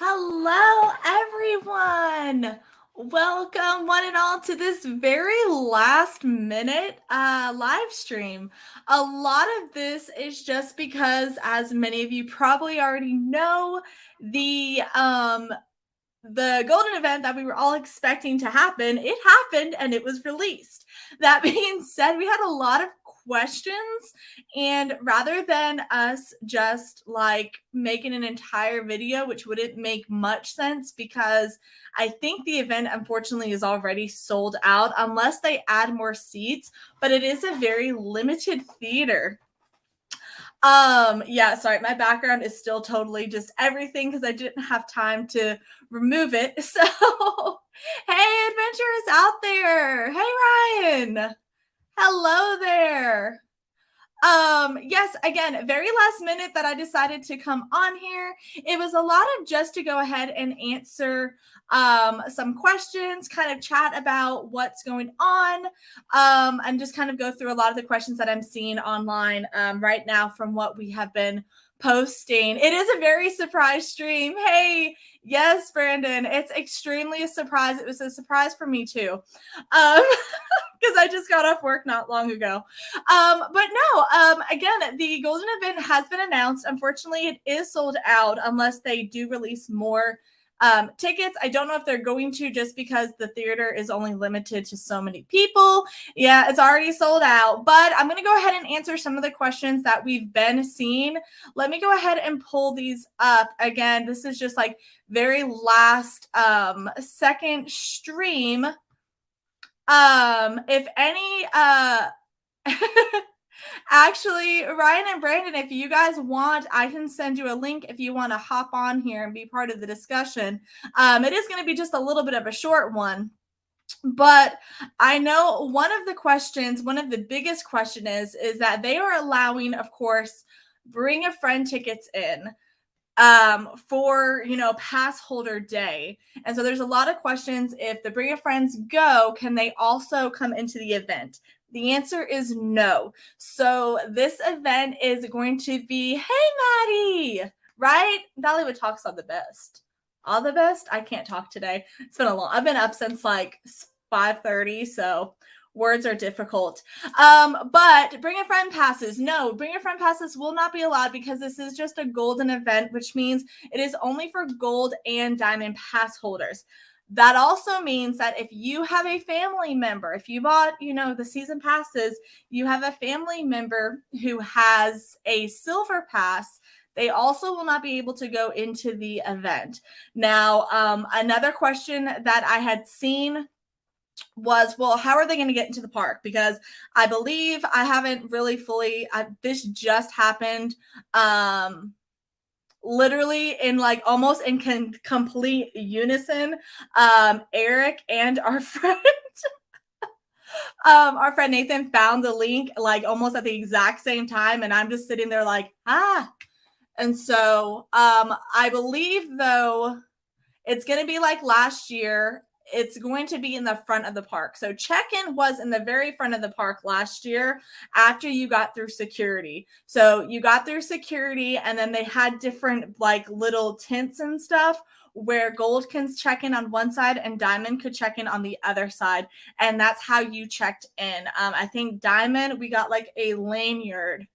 Hello, everyone. Welcome, one and all, to this very last minute live stream. A lot of this is just because, as many of you probably already know, the golden event that we were all expecting to happen, it happened and it was released. That being said, we had a lot of questions, and rather than us just like making an entire video, which wouldn't make much sense because I think the event unfortunately is already sold out unless they add more seats, but it is a very limited theater. Yeah, sorry, my background is still totally just everything because I didn't have time to remove it. So, hey, adventurers out there. Hey, Ryan. Hello there. Yes, again, very last minute that I decided to come on here. It was a lot of just to go ahead and answer some questions, kind of chat about what's going on, and just kind of go through a lot of the questions that I'm seeing online right now from what we have been posting. It is a very surprise stream. Hey, yes, Brandon, it's extremely a surprise. It was a surprise for me too. Because I just got off work not long ago. But no, again, the Golden event has been announced. Unfortunately, it is sold out unless they do release more tickets. I don't know if they're going to, just because the theater is only limited to so many people. Yeah, it's already sold out. But I'm going to go ahead and answer some of the questions that we've been seeing. Let me go ahead and pull these up. Again, this is just like very last second stream. If any actually, Ryan and Brandon, if you guys want, I can send you a link if you want to hop on here and be part of the discussion. It is going to be just a little bit of a short one, but I know one of the questions, one of the biggest question is that they are allowing, of course, bring a friend tickets in for, pass holder day. And so there's a lot of questions. If the Bring a Friends go, can they also come into the event? The answer is no. So this event is going to be, hey, Maddie, right? Dollywood talks all the best. All the best? I can't talk today. It's been I've been up since like 5:30, so words are difficult. But Bring a Friend passes. No, Bring a Friend passes will not be allowed because this is just a golden event, which means it is only for gold and diamond pass holders. That also means that if you have a family member, if you bought, the season passes, you have a family member who has a silver pass, they also will not be able to go into the event. Now, another question that I had seen was, well, how are they going to get into the park? Because I believe I haven't really fully, this just happened literally in like almost in complete unison. Eric and our friend Nathan found the link like almost at the exact same time, and I'm just sitting there like, and so I believe though it's going to be like last year. It's going to be in the front of the park. So check-in was in the very front of the park last year after you got through security. So you got through security, and then they had different like little tents and stuff where gold can check in on one side and diamond could check in on the other side. And that's how you checked in. I think diamond, we got like a lanyard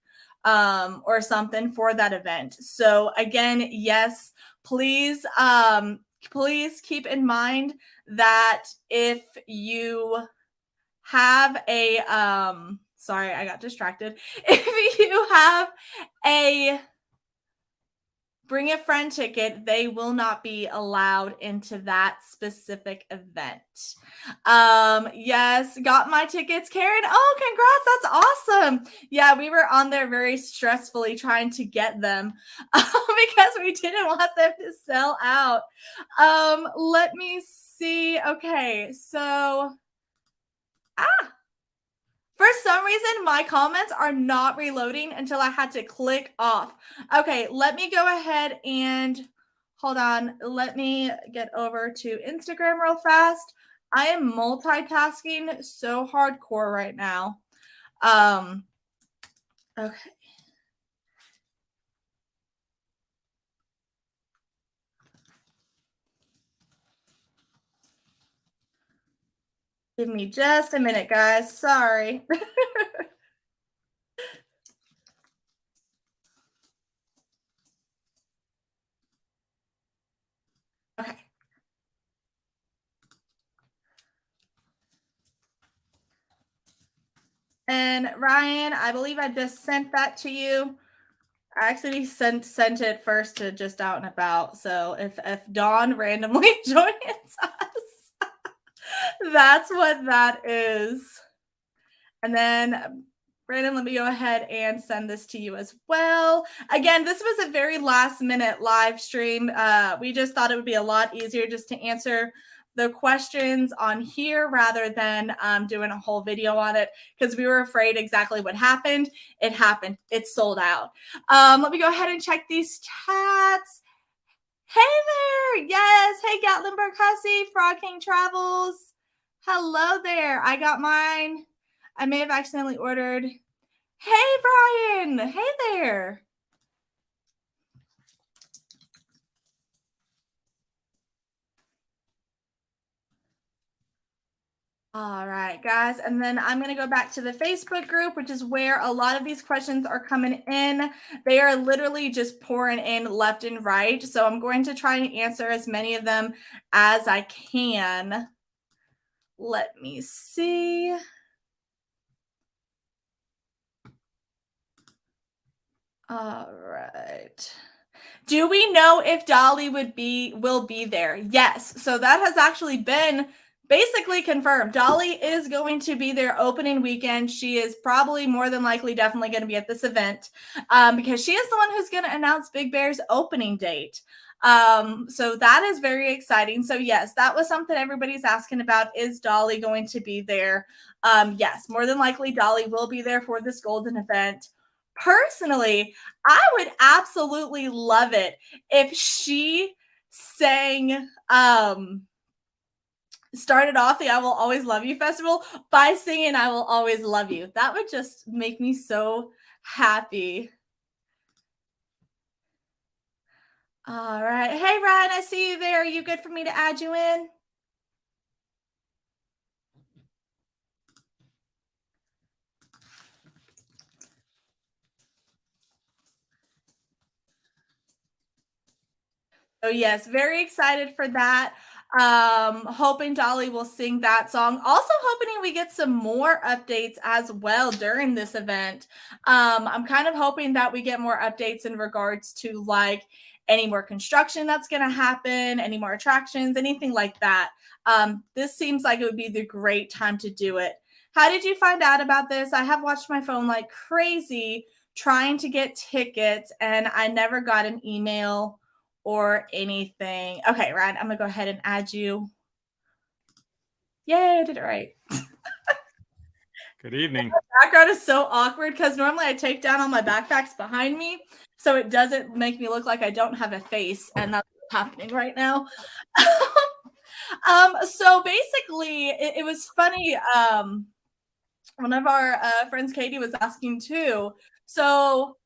or something for that event. So again, yes, please keep in mind that if you have a sorry, I got distracted. If you have a Bring a Friend ticket, they will not be allowed into that specific event. Yes, got my tickets, Karen. Oh, congrats. That's awesome. Yeah, we were on there very stressfully trying to get them because we didn't want them to sell out. Let me see. Okay, so for some reason, my comments are not reloading until I had to click off. Okay, let me go ahead and hold on. Let me get over to Instagram real fast. I am multitasking so hardcore right now. Okay. Give me just a minute, guys. Sorry. Okay. And Ryan, I believe I just sent that to you. I actually sent it first to just out and about. So if Dawn randomly joins us, that's what that is. And then Brandon, let me go ahead and send this to you as well. Again, this was a very last minute live stream. We just thought it would be a lot easier just to answer the questions on here rather than doing a whole video on it because we were afraid exactly what happened. It happened. It's sold out. Let me go ahead and check these chats. Hey there. Yes. Hey, Gatlinburg Hussey, Frog King Travels. Hello there. I got mine. I may have accidentally ordered. Hey, Brian. Hey there. All right, guys. And then I'm going to go back to the Facebook group, which is where a lot of these questions are coming in. They are literally just pouring in left and right. So I'm going to try and answer as many of them as I can. Let me see. All right. Do we know if Dolly will be there? Yes. So that has actually been basically confirmed. Dolly is going to be there opening weekend. She is probably more than likely definitely going to be at this event because she is the one who's going to announce Big Bear's opening date. So that is very exciting. So yes, that was something everybody's asking about. Is Dolly going to be there? Yes, more than likely Dolly will be there for this golden event. Personally, I would absolutely love it if she sang started off the I Will Always Love You festival by singing I Will Always Love You. That would just make me so happy. All right. Hey, Ryan, I see you there. Are you good for me to add you in? So yes, very excited for that. Hoping Dolly will sing that song. Also hoping we get some more updates as well during this event. I'm kind of hoping that we get more updates in regards to like any more construction that's going to happen, any more attractions, anything like that. This seems like it would be the great time to do it. How did you find out about this? I have watched my phone like crazy trying to get tickets and I never got an email or anything. Okay, Ryan, I'm gonna go ahead and add you. Yay, I did it right. Good evening. Background is so awkward because normally I take down all my backpacks behind me so it doesn't make me look like I don't have a face, and that's what's happening right now. So basically, it was funny. One of our friends, Katie, was asking too. So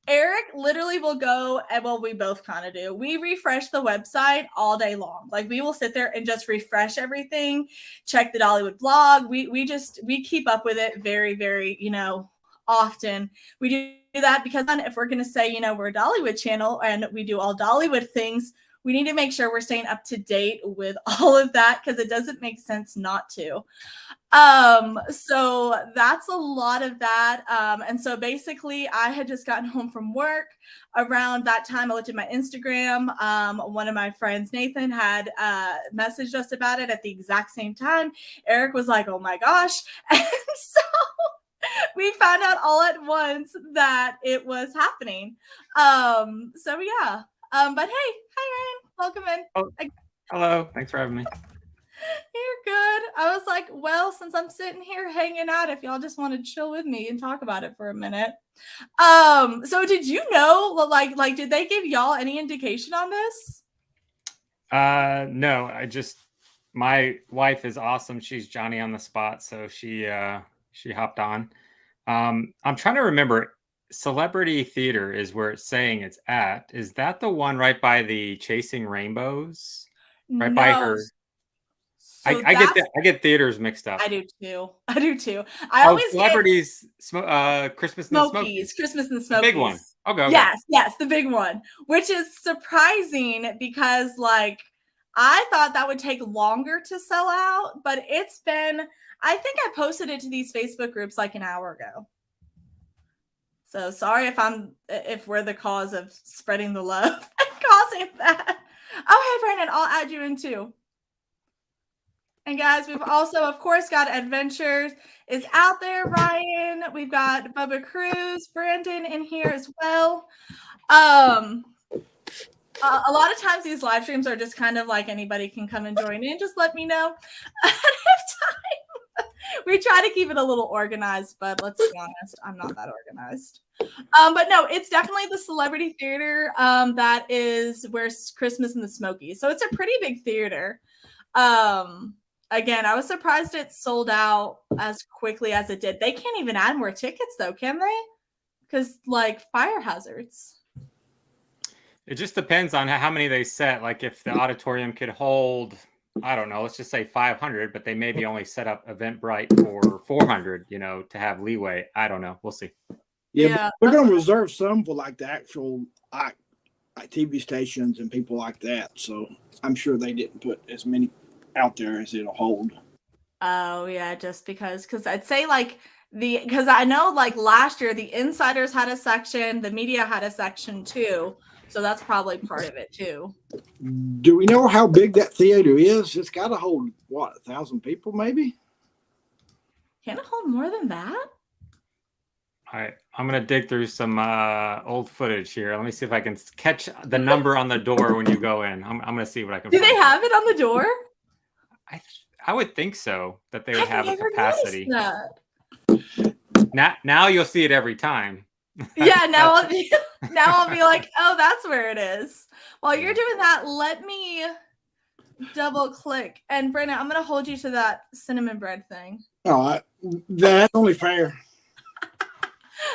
Eric literally will go, and well, we both kind of do. We refresh the website all day long. Like we will sit there and just refresh everything, check the Dollywood blog. We keep up with it very, very, often. We do that because if we're gonna say, we're a Dollywood channel and we do all Dollywood things, we need to make sure we're staying up to date with all of that because it doesn't make sense not to. So that's a lot of that. And so basically I had just gotten home from work around that time. I looked at my Instagram. One of my friends, Nathan, had messaged us about it at the exact same time. Eric was like, oh my gosh. And so we found out all at once that it was happening. So yeah. But hey, hi Ryan, welcome in. Oh, hello. Thanks for having me. You're good. I was like, well, since I'm sitting here hanging out, if y'all just want to chill with me and talk about it for a minute. So did you know, like, did they give y'all any indication on this? No, my wife is awesome. She's Johnny on the spot, so she hopped on. I'm trying to remember. Celebrity Theater is where it's saying it's at. Is that the one right by the Chasing Rainbows? Right by No. her. So I get that's that. I get theaters mixed up. I do too. I do too. I Oh, always get celebrities, Christmas in the Smokies, Smokies. Christmas in the The big one. Smokies. Okay, okay. Yes, yes, the big one, which is surprising because like I thought that would take longer to sell out, but it's been I think I posted it to these Facebook groups like an hour ago. So sorry if we're the cause of spreading the love and causing that. Oh, hey Brandon, I'll add you in too. And guys, we've also, of course, got Adventures is out there, Ryan. We've got Bubba Cruz, Brandon in here as well. A lot of times these live streams are just kind of like anybody can come and join in. Just let me know ahead of time. We try to keep it a little organized, but let's be honest, I'm not that organized. But no, it's definitely the Celebrity Theater that is where Christmas in the Smokies. So it's a pretty big theater. Again, I was surprised it sold out as quickly as it did. They can't even add more tickets though, can they? Because like fire hazards. It just depends on how many they set. Like if the auditorium could hold, I don't know, let's just say 500, but they maybe only set up Eventbrite for 400, to have leeway. I don't know. We'll see. Yeah, they're going to reserve some for like the actual TV stations and people like that. So I'm sure they didn't put as many out there as it'll hold. Oh yeah, just because I'd say like because I know like last year the insiders had a section, the media had a section too. So that's probably part of it too. Do we know how big that theater is? It's got to hold, what, 1,000 people maybe? Can it hold more than that? All right, I'm going to dig through some old footage here. Let me see if I can catch the number on the door when you go in. I'm going to see what I can Do find. they have it on the door? I would think so, that they would have a never capacity. That. Now you'll see it every time. Yeah, now I'll be like, oh, that's where it is. While you're doing that, let me double click. And Brandon, I'm gonna hold you to that cinnamon bread thing. Oh, that's only fair.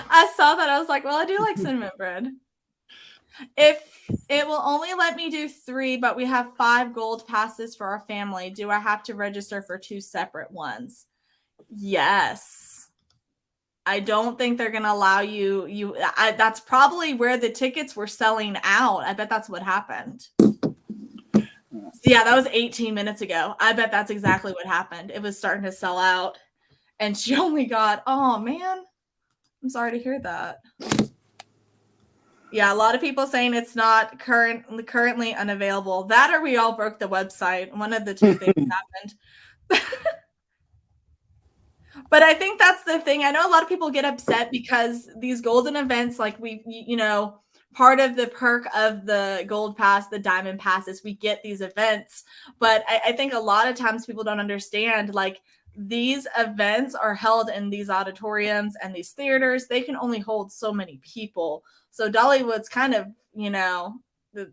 I saw that. I was like, well, I do like cinnamon bread. If it will only let me do 3, but we have 5 gold passes for our family, do I have to register for 2 separate ones? Yes. I don't think they're gonna allow you. That's probably where the tickets were selling out. I bet that's what happened. Yeah, that was 18 minutes ago. I bet that's exactly what happened. It was starting to sell out, and she only got. Oh man, I'm sorry to hear that. Yeah, a lot of people saying it's not currently unavailable. That or we all broke the website. One of the two things happened. But I think that's the thing. I know a lot of people get upset because these golden events, like part of the perk of the gold pass, the diamond pass is we get these events. But I think a lot of times people don't understand, like these events are held in these auditoriums and these theaters. They can only hold so many people. So Dollywood's kind of,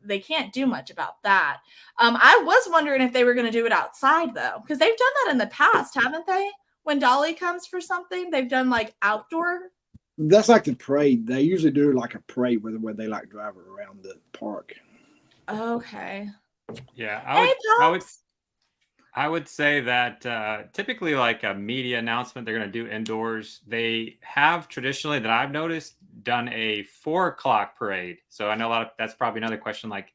they can't do much about that. I was wondering if they were going to do it outside though, because they've done that in the past, haven't they? When Dolly comes for something, they've done like outdoor. That's like the parade. They usually do like a parade where they like drive around the park. Okay. Yeah, I would say that typically like a media announcement they're going to do indoors. They have traditionally that I've noticed done a 4:00 parade. So I know that's probably another question. Like,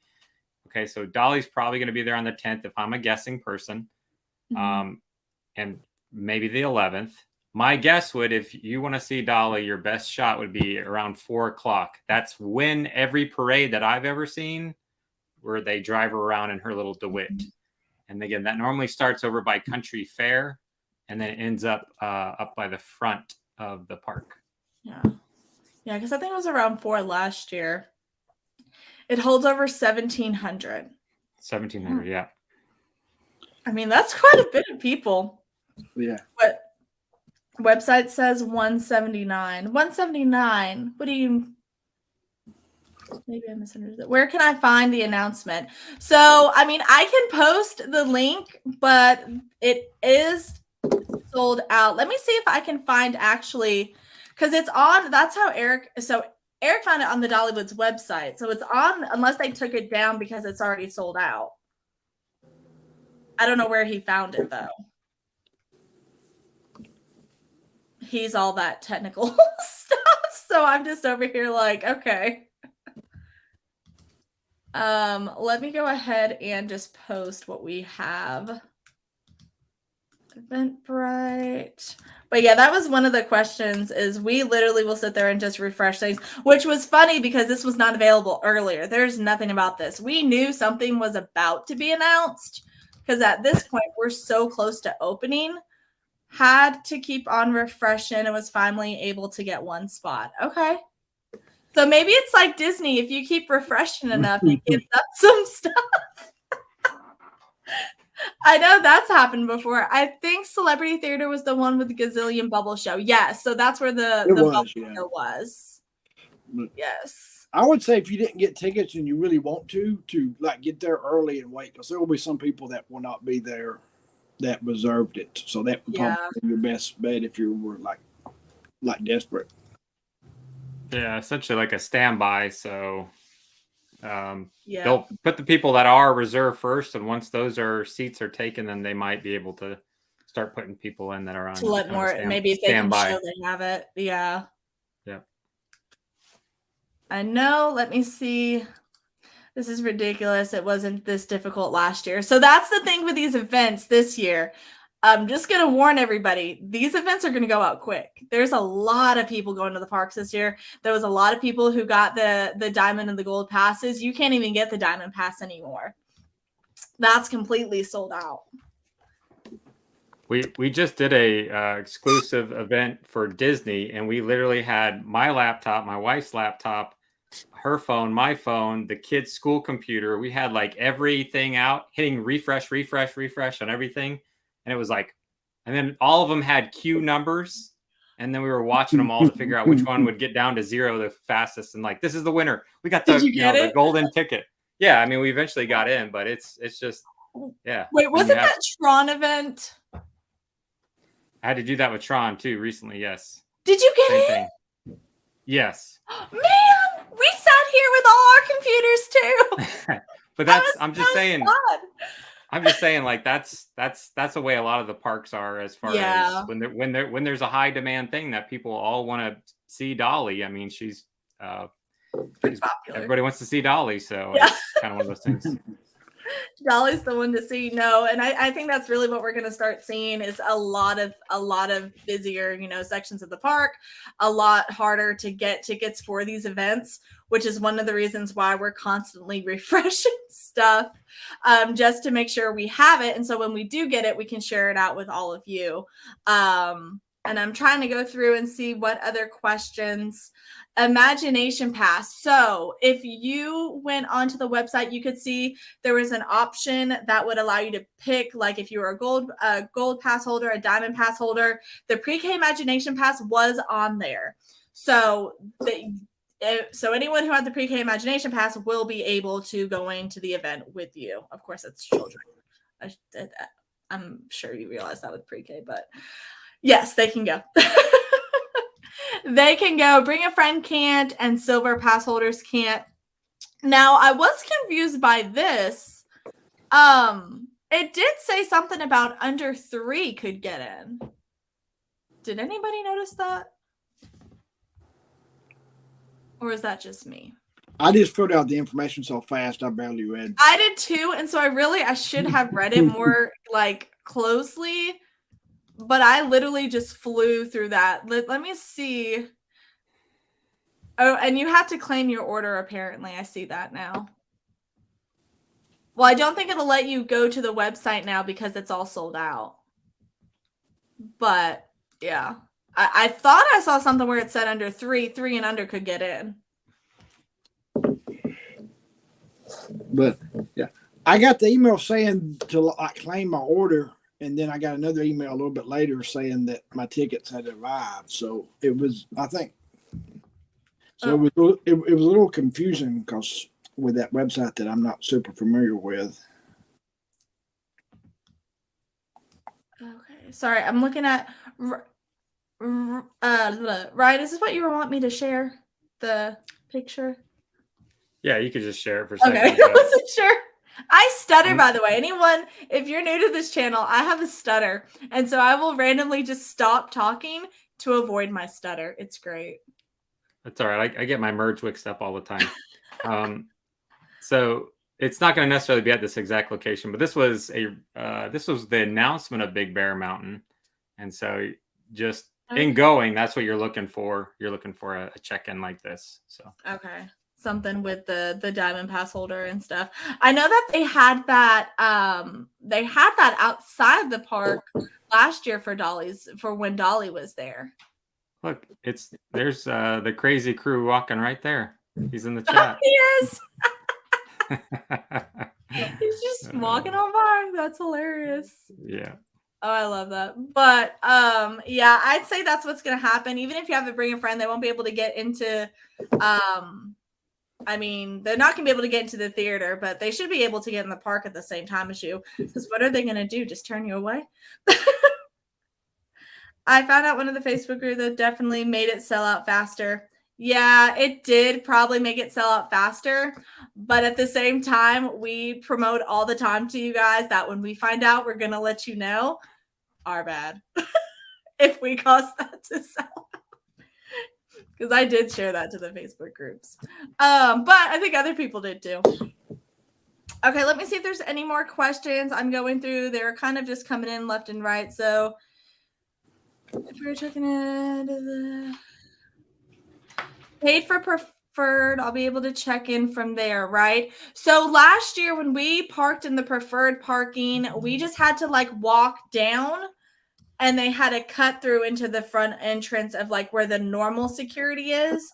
okay, so Dolly's probably going to be there on the 10th if I'm a guessing person, and maybe the 11th. My guess would, if you want to see Dolly, your best shot would be around 4:00. That's when every parade that I've ever seen where they drive her around in her little DeWitt. And again, that normally starts over by Country Fair and then ends up by the front of the park. Yeah. Yeah, because I think it was around 4 last year. It holds over 1,700. 1,700, yeah. I mean, that's quite a bit of people. Yeah. But website says 179. 179. What do you... Maybe I misunderstood. Where can I find the announcement? So, I mean, I can post the link, but it is sold out. Let me see if I can find actually, because it's on, that's how Eric found it on the Dollywood's website. So it's on, unless they took it down because it's already sold out. I don't know where he found it though. He's all that technical stuff, so I'm just over here like, okay. Let me go ahead and just post what we have. Eventbrite. But yeah, that was one of the questions is we literally will sit there and just refresh things, which was funny because this was not available earlier. There's nothing about this. We knew something was about to be announced because at this point we're so close to opening. Had to keep on refreshing and was finally able to get one spot. Okay. So maybe it's like Disney. If you keep refreshing enough, it gives up some stuff. I know that's happened before. I think Celebrity Theater was the one with the gazillion bubble show. Yes, so that's where the bubble show was. Yes. I would say if you didn't get tickets and you really want to like get there early and wait, because there will be some people that will not be there that reserved it. So that would probably be your best bet if you were like desperate. Yeah, essentially like a standby. So they'll put the people that are reserved first, and once those seats are taken, then they might be able to start putting people in that are on to let more. Maybe if they can show they have it. Yeah. Yeah. I know. Let me see. This is ridiculous. It wasn't this difficult last year. So that's the thing with these events this year. I'm just going to warn everybody. These events are going to go out quick. There's a lot of people going to the parks this year. There was a lot of people who got the diamond and the gold passes. You can't even get the diamond pass anymore. That's completely sold out. We just did a exclusive event for Disney, and we literally had my laptop, my wife's laptop, her phone, my phone, the kids' school computer. We had like everything out, hitting refresh on everything. And it was like, and then all of them had queue numbers. And then we were watching them all to figure out which one would get down to 0 the fastest. And like, this is the winner. We got the golden ticket. Yeah. I mean, we eventually got in, but it's just, yeah. Wait, wasn't that Tron event? I had to do that with Tron too recently. Yes. Did you get in? Yes. Man, we sat here with all our computers too. But I'm just saying, like that's the way a lot of the parks are as far as when there's a high demand thing that people all want to see Dolly. I mean, she's pretty popular. Everybody wants to see Dolly, so it's kind of one of those things. Dolly's the one to see. No, and I think that's really what we're going to start seeing is a lot of busier, sections of the park, a lot harder to get tickets for these events, which is one of the reasons why we're constantly refreshing stuff, just to make sure we have it. And so when we do get it, we can share it out with all of you. And I'm trying to go through and see what other questions. Imagination Pass. So if you went onto the website, you could see there was an option that would allow you to pick, like if you were a gold pass holder, a diamond pass holder, the pre-K Imagination Pass was on there. So anyone who had the pre-K Imagination Pass will be able to go into the event with you. Of course, it's children. I'm sure you realize that with pre-K, but yes, they can go. They can go. Bring a Friend can't, and silver pass holders can't. Now, I was confused by this. It did say something about under 3 could get in. Did anybody notice that? Or is that just me? I just filled out the information so fast I barely read. I did too, and so I should have read it more closely. But I literally just flew through that. Let me see. Oh, and you have to claim your order, apparently. I see that now. Well, I don't think it'll let you go to the website now because it's all sold out. But, yeah. I thought I saw something where it said under 3 and under could get in. But, yeah. I got the email saying to claim my order. And then I got another email a little bit later saying that my tickets had arrived. So it was, I think, it was a little confusing because with that website that I'm not super familiar with. Okay, sorry, I'm looking at. Ryan, is this what you want me to share? The picture? Yeah, you could just share it for a second. Okay, I wasn't sure. I stutter, by the way. Anyone, if you're new to this channel, I have a stutter. And so I will randomly just stop talking to avoid my stutter. It's great. That's all right. I get my merge mixed up all the time. So it's not going to necessarily be at this exact location, but this was the announcement of Big Bear Mountain. And so just in going, that's what you're looking for. You're looking for a check-in like this. So okay. Something with the diamond pass holder and stuff. I know that they had that outside the park last year for when Dolly was there. Look, there's the crazy crew walking right there. He's in the chat. He is. He's just walking on by. That's hilarious. Yeah. Oh, I love that. But yeah, I'd say that's what's gonna happen. Even if you have to bring a friend, they won't be able to get into I mean, they're not gonna be able to get into the theater, but they should be able to get in the park at the same time as you. Because what are they gonna do? Just turn you away? I found out one of the Facebook group that definitely made it sell out faster. Yeah, it did probably make it sell out faster. But at the same time, we promote all the time to you guys that when we find out, we're going to let you know. Our bad. If we cause that to sell out. Because I did share that to the Facebook groups. But I think other people did too. Okay, let me see if there's any more questions. I'm going through. They're kind of just coming in left and right. So if we're checking it, paid for preferred, I'll be able to check in from there, right? So last year when we parked in the preferred parking, we just had to like walk down and they had a cut through into the front entrance of like where the normal security is.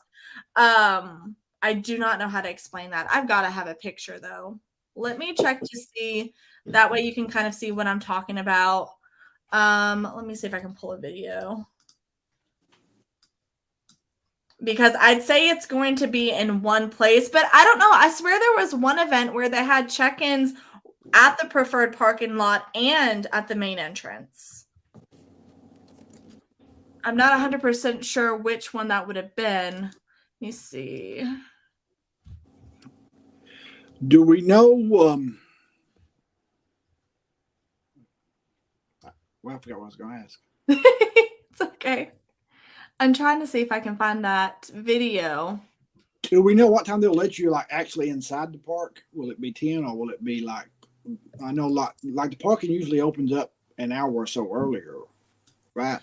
I do not know how to explain that. I've got to have a picture though. Let me check to see. That way you can kind of see what I'm talking about. Let me see if I can pull a video. Because I'd say it's going to be in one place, but I don't know. I swear there was one event where they had check-ins at the preferred parking lot and at the main entrance. I'm not 100% sure which one that would have been. Let me see. Do we know? Well, I forgot what I was going to ask. It's okay. I'm trying to see if I can find that video. Do we know what time they'll let you like actually inside the park? Will it be 10 or will it be like, I know like the parking usually opens up an hour or so earlier, right?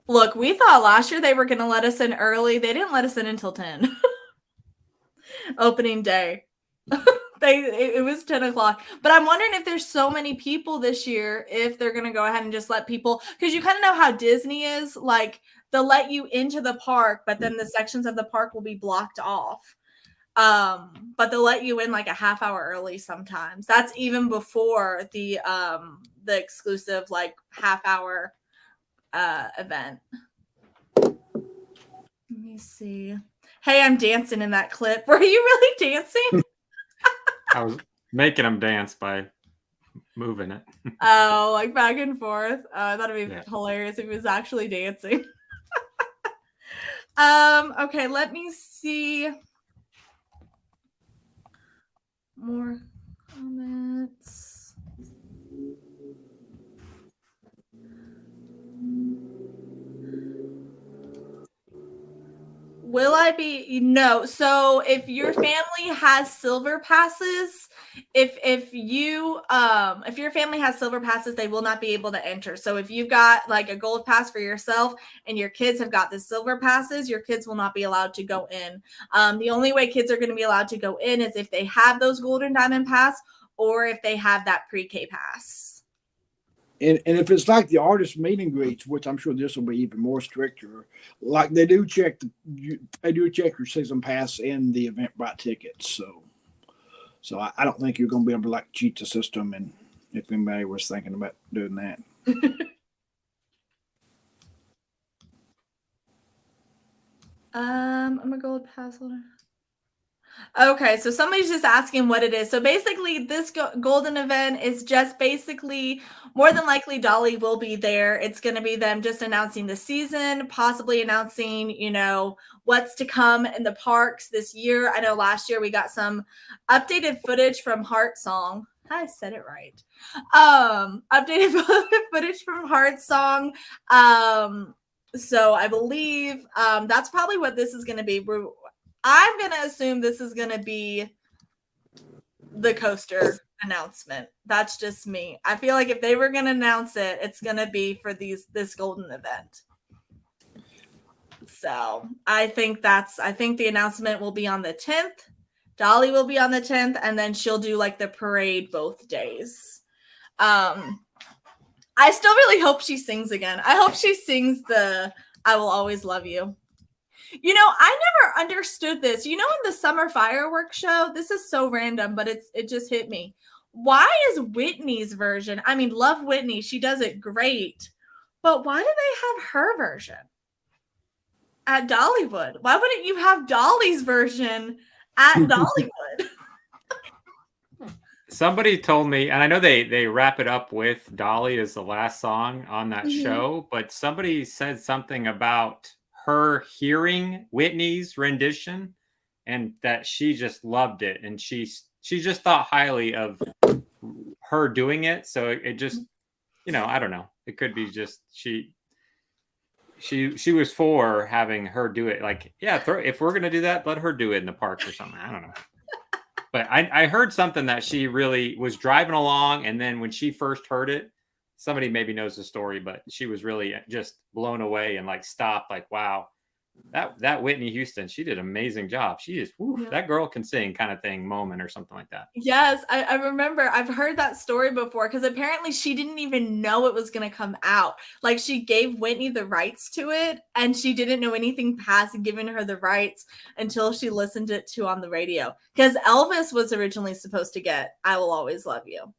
Look, we thought last year they were going to let us in early. They didn't let us in until 10. Opening day. It was 10 o'clock. But I'm wondering if there's so many people this year, if they're going to go ahead and just let people, because you kind of know how Disney is, like they'll let you into the park, but then the sections of the park will be blocked off. But they'll let you in like a half hour early sometimes. That's even before the exclusive like half hour event. Let me see. Hey, I'm dancing in that clip. Were you really dancing? I was making them dance by moving it. Oh, like back and forth. I thought it'd be hilarious if he was actually dancing. Okay, let me see. More comments. Will I be? No. So if your family has silver passes, if your family has silver passes, they will not be able to enter. So if you've got like a gold pass for yourself and your kids have got the silver passes, your kids will not be allowed to go in. The only way kids are going to be allowed to go in is if they have those golden diamond pass or if they have that pre-K pass. And if it's like the artist meet and greets, which I'm sure this will be even more stricter, like they do check your season pass and the Eventbrite tickets. So I don't think you're going to be able to like cheat the system. And if anybody was thinking about doing that, I'm a gold pass holder. Okay, so somebody's just asking what it is. So basically, this golden event is just basically more than likely Dolly will be there. It's going to be them just announcing the season, possibly announcing, what's to come in the parks this year. I know last year we got some updated footage from Heart Song. I said it right. Updated footage from Heart Song. So I believe that's probably what this is going to be. I'm going to assume this is going to be the coaster announcement. That's just me. I feel like if they were going to announce it, it's going to be for this golden event. So I think the announcement will be on the 10th. Dolly will be on the 10th, and then she'll do like the parade both days. I still really hope she sings again. I hope she sings the I Will Always Love You. You know, I never understood this. You know, in the summer fireworks show, this is so random, but it just hit me. Why is Whitney's version? I mean, love Whitney. She does it great. But why do they have her version at Dollywood? Why wouldn't you have Dolly's version at Dollywood? Somebody told me, and I know they wrap it up with Dolly as the last song on that show, but somebody said something about her hearing Whitney's rendition and that she just loved it, and she just thought highly of her doing it. So it just, you know, I don't know. It could be just she was for having her do it. Like, yeah, if we're gonna do that, let her do it in the park or something. I don't know. But I heard something that she really was driving along, and then when she first heard it, somebody maybe knows the story, but she was really just blown away and like stopped, like, wow, that Whitney Houston, she did an amazing job. She is, that girl can sing kind of thing, moment or something like that. Yes, I remember. I've heard that story before because apparently she didn't even know it was going to come out. Like, she gave Whitney the rights to it, and she didn't know anything past giving her the rights until she listened to on the radio. Because Elvis was originally supposed to get I Will Always Love You.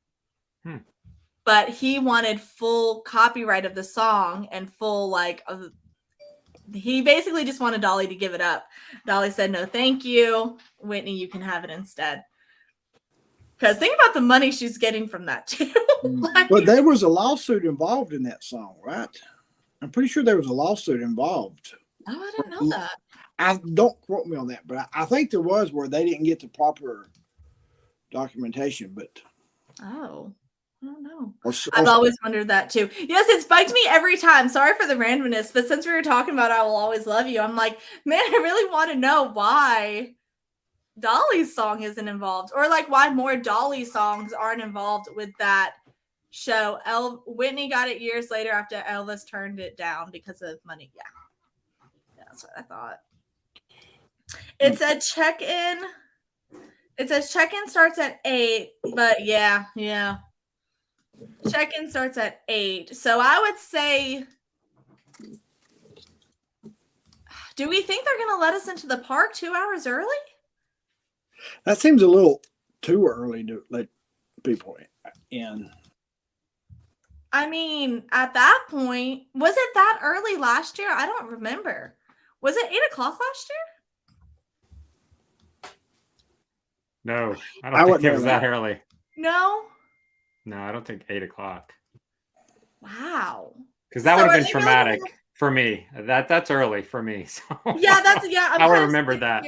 But he wanted full copyright of the song and full, like, he basically just wanted Dolly to give it up. Dolly said, no, thank you. Whitney, you can have it instead. Because think about the money she's getting from that, too. Like, but there was a lawsuit involved in that song, right? I'm pretty sure there was a lawsuit involved. Oh, I didn't know that. I don't quote me on that, but I think there was, where they didn't get the proper documentation. But I don't know. I've always wondered that too. Yes, it's bugged me every time. Sorry for the randomness, but since we were talking about I Will Always Love You, I'm like, man, I really want to know why Dolly's song isn't involved, or like why more Dolly songs aren't involved with that show. Whitney got it years later after Elvis turned it down because of money. Yeah, that's what I thought. It said check-in. It says check-in starts at 8, but yeah. Check-in starts at 8. So I would say, do we think they're going to let us into the park 2 hours early? That seems a little too early to let people in. I mean, at that point, was it that early last year? I don't remember. Was it 8 o'clock last year? No, I don't think it was that early. No, I don't think 8 o'clock. Wow. Because that would have been traumatic for me. That's early for me. So yeah, I would remember that.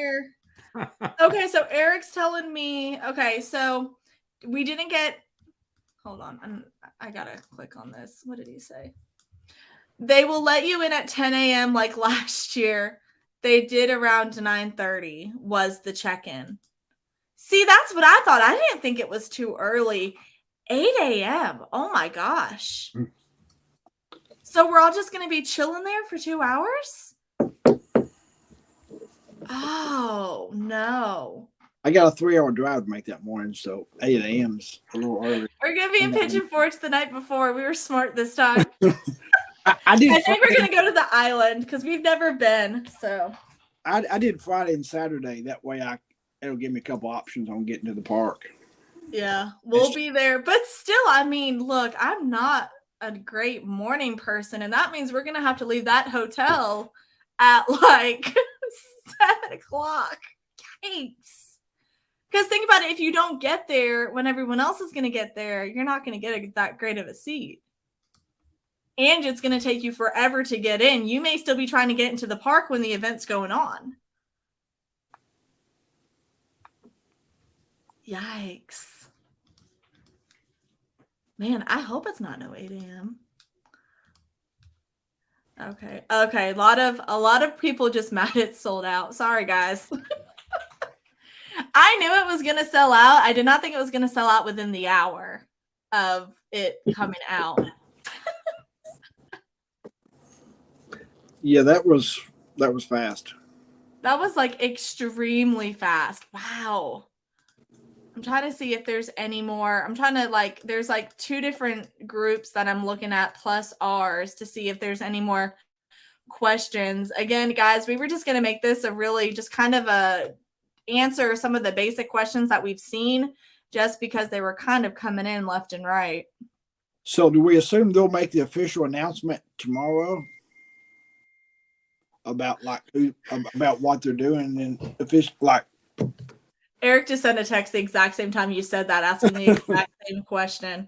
Okay, so Eric's telling me. Okay, so we didn't get. Hold on, I gotta click on this. What did he say? They will let you in at 10 a.m. like last year. They did around 9:30 was the check-in. See, that's what I thought. I didn't think it was too early. 8 a.m. Oh my gosh. So we're all just going to be chilling there for 2 hours? Oh, no. I got a 3-hour drive to make that morning, so 8 a.m.'s a little early. We're going to be in Pigeon Forge the night before. We were smart this time. I think we're going to go to the island because we've never been. So I did Friday and Saturday. That way it'll give me a couple options on getting to the park. Yeah, we'll be there. But still, I mean, look, I'm not a great morning person, and that means we're going to have to leave that hotel at like 7 o'clock. Yikes. Because think about it, if you don't get there when everyone else is going to get there, you're not going to get that great of a seat. And it's going to take you forever to get in. You may still be trying to get into the park when the event's going on. Yikes. Man, I hope it's not no 8 a.m. Okay. Okay. A lot of people just mad it's sold out. Sorry, guys. I knew it was gonna sell out. I did not think it was gonna sell out within the hour of it coming out. Yeah, that was fast. That was like extremely fast. Wow. I'm trying to see if there's any more. I'm trying to like, there's like 2 different groups that I'm looking at plus ours to see if there's any more questions. Again, guys, we were just going to make this a really just kind of a answer some of the basic questions that we've seen just because they were kind of coming in left and right. So do we assume they'll make the official announcement tomorrow about like about what they're doing and official like? Eric just sent a text the exact same time you said that, asking the exact same question.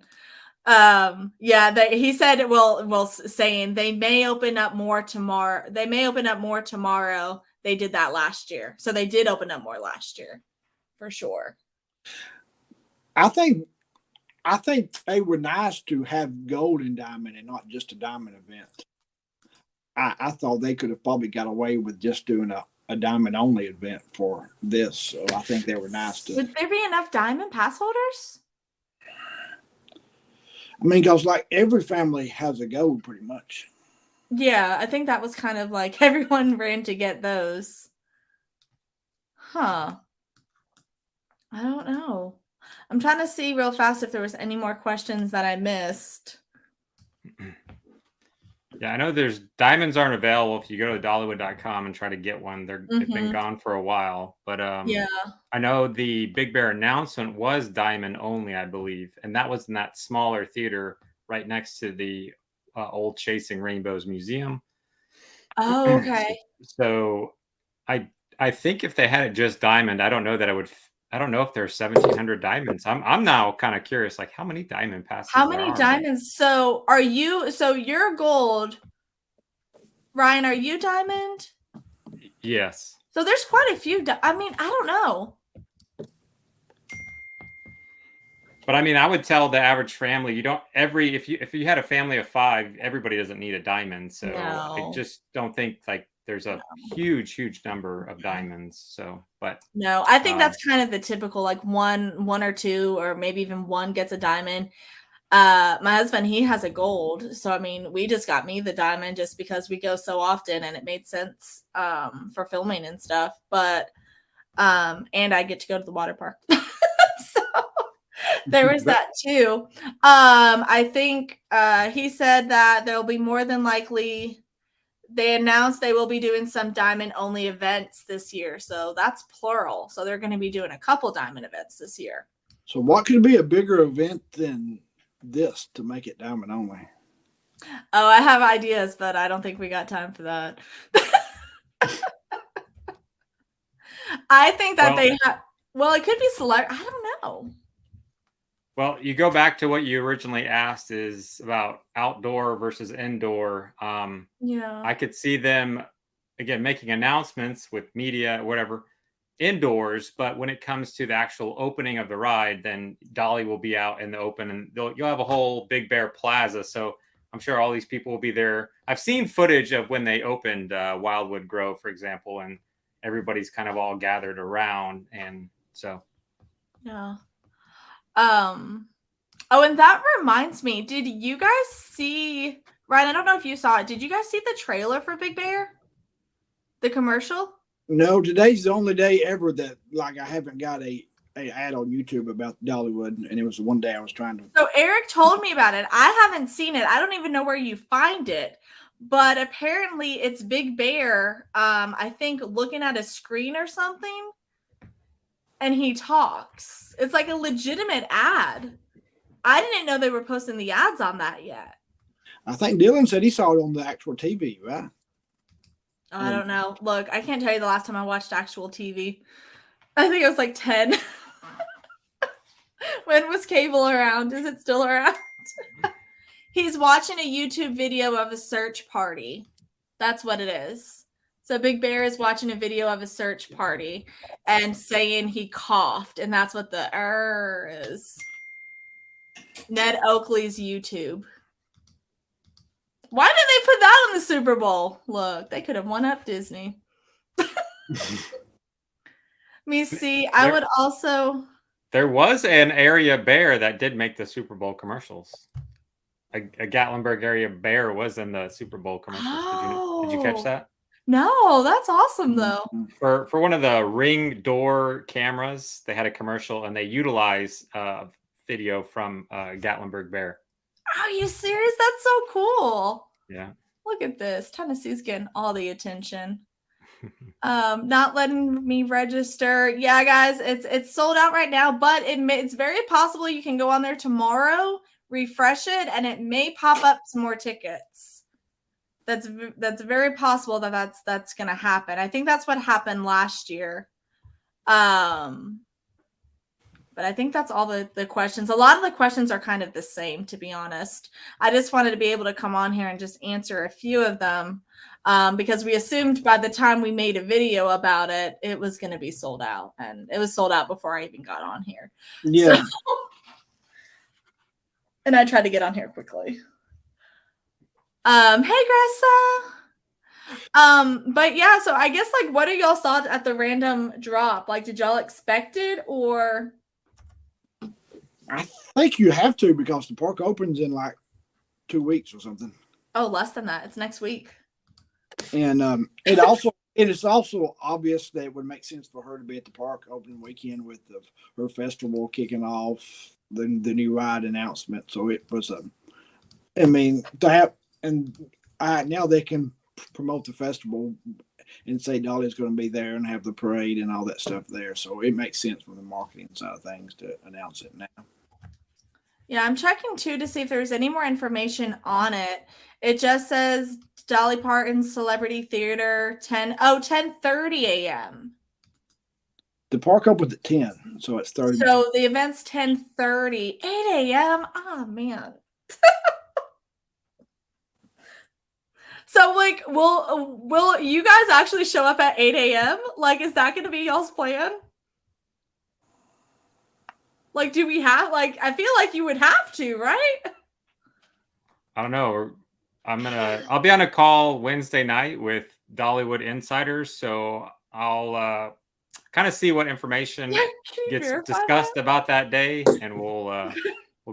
Yeah, he said it will saying they may open up more tomorrow. They may open up more tomorrow. They did that last year. So they did open up more last year for sure. I think they were nice to have gold and diamond and not just a diamond event. I thought they could have probably got away with just doing a diamond only event for this. So I think they were nice to. Would there be enough diamond pass holders? I mean, because like every family has a gold pretty much. Yeah, I think that was kind of like everyone ran to get those. Huh. I don't know. I'm trying to see real fast if there was any more questions that I missed. Yeah, I know there's diamonds aren't available if you go to Dollywood.com and try to get one. They've been gone for a while. But Yeah. I know the Big Bear announcement was diamond only, I believe. And that was in that smaller theater right next to the old Chasing Rainbows Museum. Oh, okay. So I think if they had it just diamond, I don't know that I would. I don't know if there's 1,700 diamonds. I'm now kind of curious, like how many diamond passes? How many diamonds? So are you? So you're gold, Ryan. Are you diamond? Yes. So there's quite a few. I mean, I don't know. But I mean, I would tell the average family, you don't if you had a family of 5, everybody doesn't need a diamond. So I just don't think like there's a huge number of diamonds. So, but no, I think that's kind of the typical like one or two or maybe even one gets a diamond. My husband, he has a gold. So I mean, we just got me the diamond just because we go so often and it made sense for filming and stuff. But and I get to go to the water park. So there was that too. I think he said that there'll be more than likely. They announced they will be doing some diamond only events this year. So that's plural. So they're going to be doing a couple diamond events this year. So what could be a bigger event than this to make it diamond only? Oh, I have ideas, but I don't think we got time for that. I think that they have. Well, it could be select. I don't know. Well, you go back to what you originally asked is about outdoor versus indoor. Yeah. I could see them, again, making announcements with media, whatever, indoors. But when it comes to the actual opening of the ride, then Dolly will be out in the open and you'll have a whole Big Bear Plaza. So I'm sure all these people will be there. I've seen footage of when they opened Wildwood Grove, for example, and everybody's kind of all gathered around. And so. Yeah. Oh, and that reminds me, did you guys see, Ryan, I don't know if you saw it. Did you guys see the trailer for Big Bear? The commercial? No, today's the only day ever that like I haven't got a ad on YouTube about Dollywood, and it was the one day I was trying to. So Eric told me about it. I haven't seen it. I don't even know where you find it. But apparently it's Big Bear, I think looking at a screen or something. And he talks. It's like a legitimate ad. I didn't know they were posting the ads on that yet. I think Dylan said he saw it on the actual TV, right? I don't know. Look, I can't tell you the last time I watched actual TV. I think it was like 10. When was cable around? Is it still around? He's watching a YouTube video of a search party. That's what it is. So Big Bear is watching a video of a search party and saying he coughed, and that's what the is. Ned Oakley's YouTube. Why did they put that on the Super Bowl? Look, they could have won up Disney. Let me see. I would also. There was an area bear that did make the Super Bowl commercials. A Gatlinburg area bear was in the Super Bowl commercials. Did you catch that? No, that's awesome though. For one of the Ring door cameras, they had a commercial and they utilize video from Gatlinburg bear. Are you serious? That's so cool. Yeah. Look at this. Tennessee's getting all the attention. Not letting me register. Yeah, guys, it's sold out right now, but it's very possible you can go on there tomorrow, refresh it, and it may pop up some more tickets. That's very possible that's going to happen. I think that's what happened last year. But I think that's all the questions. A lot of the questions are kind of the same, to be honest. I just wanted to be able to come on here and just answer a few of them because we assumed by the time we made a video about it, it was going to be sold out. And it was sold out before I even got on here. Yeah. So, and I tried to get on here quickly. Hey, Gressa. But yeah, so I guess like what are y'all thoughts at the random drop? Like, did y'all expect it or? I think you have to because the park opens in like 2 weeks or something. Oh, less than that. It's next week. And it is also obvious that it would make sense for her to be at the park opening weekend with her festival kicking off the new ride announcement. So it was I mean, to have now they can promote the festival and say Dolly's going to be there and have the parade and all that stuff there. So it makes sense from the marketing side of things to announce it now. Yeah, I'm checking too to see if there's any more information on it. It just says Dolly Parton's Celebrity Theater 10:30 a.m. The park opens at 10, so it's 30. So the event's 10:30, 8 a.m. Oh man. So like, will you guys actually show up at 8 a.m.? Like, is that going to be y'all's plan? Like, do we have I feel like you would have to, right? I don't know. I'll be on a call Wednesday night with Dollywood insiders, so I'll kind of see what information gets discussed about that day, and we'll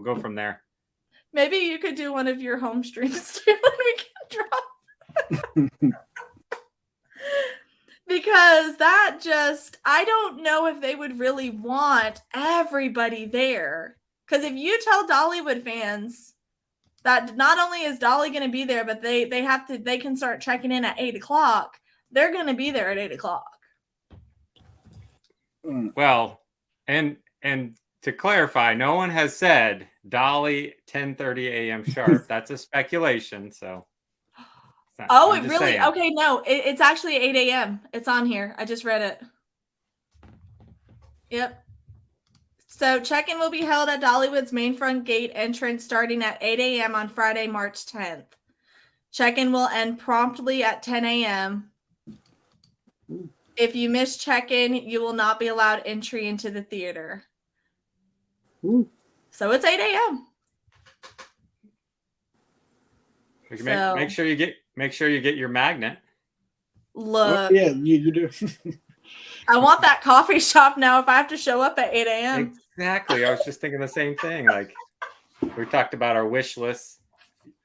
go from there. Maybe you could do one of your home streams too, and we can drop. Because I don't know if they would really want everybody there. Because if you tell Dollywood fans that not only is Dolly going to be there, but they can start checking in at 8:00, they're going to be there at 8:00. Well, and to clarify, no one has said Dolly 10:30 a.m. sharp. That's a speculation, so. Oh, it really? Saying. Okay, no, it's actually 8 a.m. It's on here. I just read it. Yep. So check-in will be held at Dollywood's main front gate entrance starting at 8 a.m. on Friday, March 10th. Check-in will end promptly at 10 a.m. If you miss check-in, you will not be allowed entry into the theater. Ooh. So it's 8 a.m. Make sure you get your magnet. Look. Yeah, you do. I want that coffee shop now if I have to show up at 8 a.m. Exactly. I was just thinking the same thing. Like we talked about our wish list.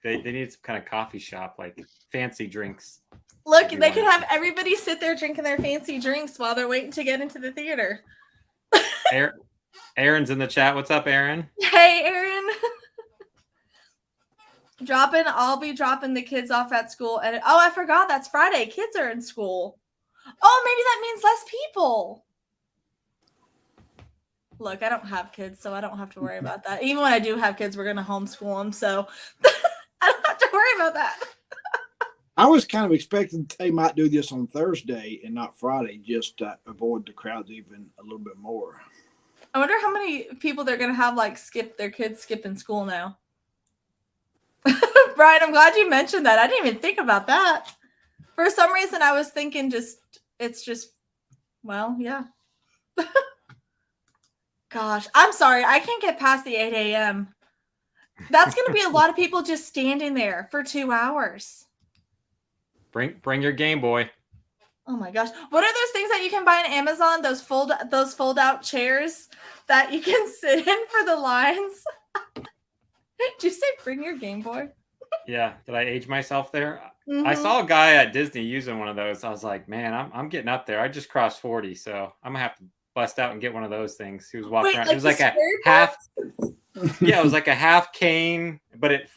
They need some kind of coffee shop, like fancy drinks. Look, they could have everybody sit there drinking their fancy drinks while they're waiting to get into the theater. Aaron's in the chat. What's up, Aaron? Hey, Aaron. I'll be dropping the kids off at school. And I forgot that's Friday. Kids are in school. Oh, maybe that means less people. Look, I don't have kids, so I don't have to worry about that. Even when I do have kids, we're going to homeschool them. So I don't have to worry about that. I was kind of expecting they might do this on Thursday and not Friday, just to avoid the crowds even a little bit more. I wonder how many people they're going to have skip their kids skipping school now. Brian, I'm glad you mentioned that. I didn't even think about that. For some reason, I was thinking yeah. Gosh, I'm sorry. I can't get past the 8 a.m. That's going to be a lot of people just standing there for 2 hours. Bring your Game Boy. Oh my gosh. What are those things that you can buy on Amazon? Those fold out chairs that you can sit in for the lines? Did you say bring your Game Boy? Yeah. Did I age myself there? Mm-hmm. I saw a guy at Disney using one of those. I was like, man, I'm getting up there. I just crossed 40, so I'm gonna have to bust out and get one of those things. He was walking around. It was like a half. Yeah, it was like a half cane, but it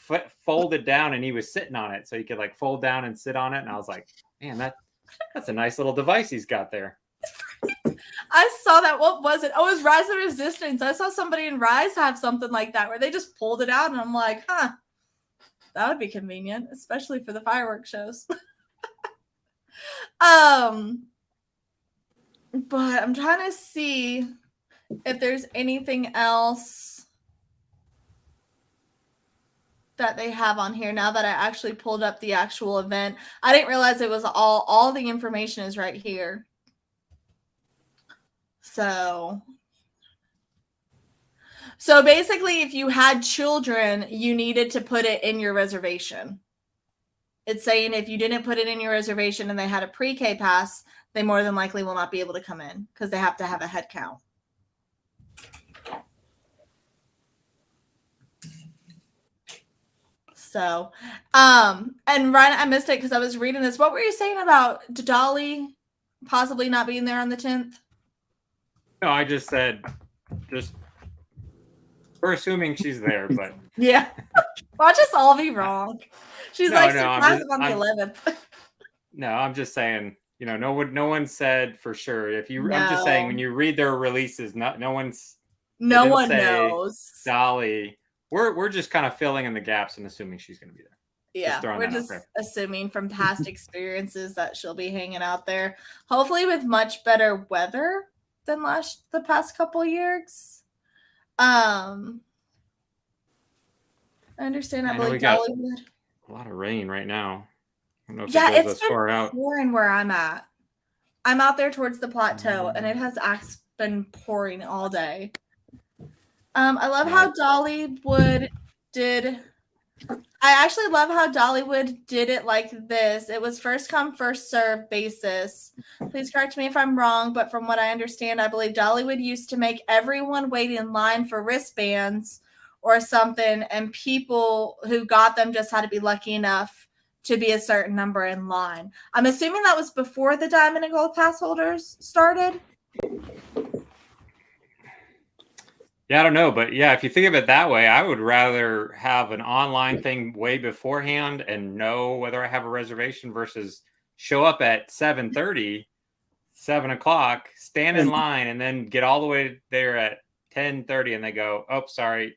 folded down, and he was sitting on it, so he could like fold down and sit on it. And I was like, man, that's a nice little device he's got there. I saw that. What was it? Oh, it was Rise of Resistance. I saw somebody in Rise have something like that where they just pulled it out, and I'm like, huh, that would be convenient, especially for the fireworks shows. But I'm trying to see if there's anything else that they have on here now that I actually pulled up the actual event. I didn't realize it was all the information is right here. So basically, if you had children, you needed to put it in your reservation. It's saying if you didn't put it in your reservation and they had a pre-K pass, they more than likely will not be able to come in because they have to have a head count. So, and Ryan, I missed it because I was reading this. What were you saying about Dolly possibly not being there on the 10th? No, I just said, we're assuming she's there, but yeah, watch us all be wrong. She's on the 11th. No, I'm just saying, no one said for sure. I'm just saying when you read their releases, no one knows. Dolly. We're just kind of filling in the gaps and assuming she's going to be there. Yeah, we're just assuming from past experiences that she'll be hanging out there, hopefully with much better weather than the past couple years. I understand. I believe Dollywood. A lot of rain right now. I don't know if it's been pouring where I'm at. I'm out there towards the plateau, and it has been pouring all day. I love how Dollywood did. I actually love how Dollywood did it like this. It was first come, first serve basis. Please correct me if I'm wrong, but from what I understand, I believe Dollywood used to make everyone wait in line for wristbands or something, and people who got them just had to be lucky enough to be a certain number in line. I'm assuming that was before the Diamond and Gold Pass holders started. Yeah, I don't know, but yeah, if you think of it that way, I would rather have an online thing way beforehand and know whether I have a reservation versus show up at 7:30, 7 o'clock, stand in line, and then get all the way there at 10:30, and they go, "Oh, sorry,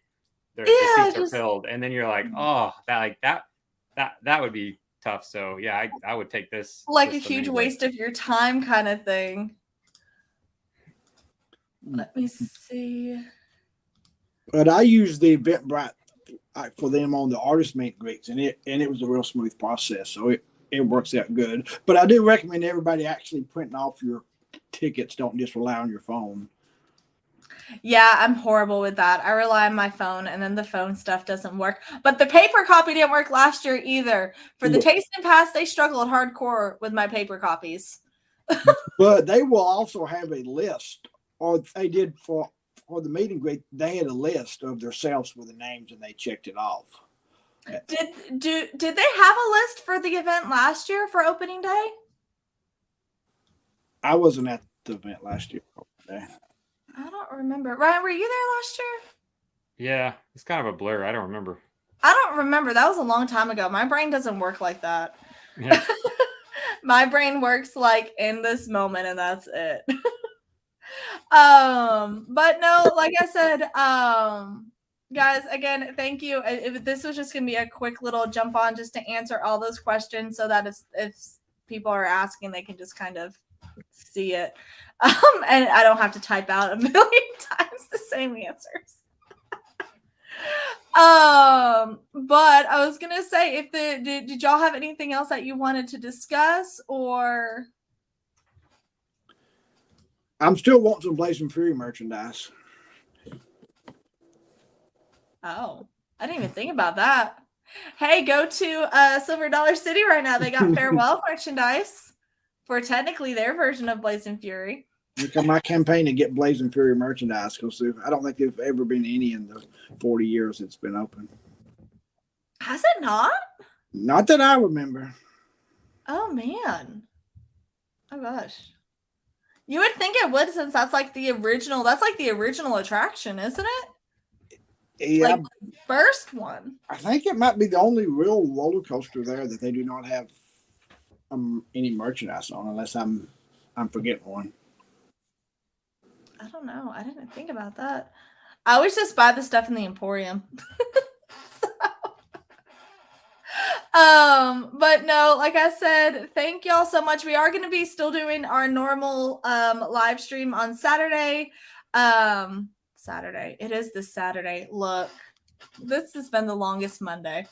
the seats are filled," and then you're like, "Oh, that would be tough." So yeah, I would take this like a huge waste of your time kind of thing. Let me see. But I used the Eventbrite for them on the artist meet and greets, and it was a real smooth process, so it works out good. But I do recommend everybody actually printing off your tickets. Don't just rely on your phone. Yeah, I'm horrible with that. I rely on my phone, and then the phone stuff doesn't work. But the paper copy didn't work last year either. For the Tasting Pass, they struggled hardcore with my paper copies. But they will also have a list, or they did for the meet and greet. They had a list of themselves with the names, and they checked it off. Did they have a list for the event last year for opening day? I wasn't at the event last year. I don't remember. Ryan, were you there last year? Yeah, it's kind of a blur. I don't remember. I don't remember. That was a long time ago. My brain doesn't work like that. Yeah. My brain works like in this moment, and that's it. But no, like I said, guys, again, thank you. This was just gonna be a quick little jump on just to answer all those questions, so that if people are asking, they can just kind of see it, and I don't have to type out a million times the same answers. But I was gonna say, did y'all have anything else that you wanted to discuss, or? I'm still wanting some Blazing Fury merchandise. Oh. I didn't even think about that. Hey, go to Silver Dollar City right now. They got farewell merchandise for technically their version of Blazing Fury. Look at my campaign to get Blazing Fury merchandise because I don't think there's ever been any in the 40 years it's been open. Has it not? Not that I remember. Oh man. Oh gosh. You would think it would, since that's like the original. That's like the original attraction, isn't it? Yeah, Like first one. I think it might be the only real roller coaster there that they do not have any merchandise on, unless I'm forgetting one. I don't know. I didn't think about that. I always just buy the stuff in the Emporium. But no, like I said, thank y'all so much. We are going to be still doing our normal live stream on Saturday. Saturday. It is this Saturday. Look, this has been the longest Monday.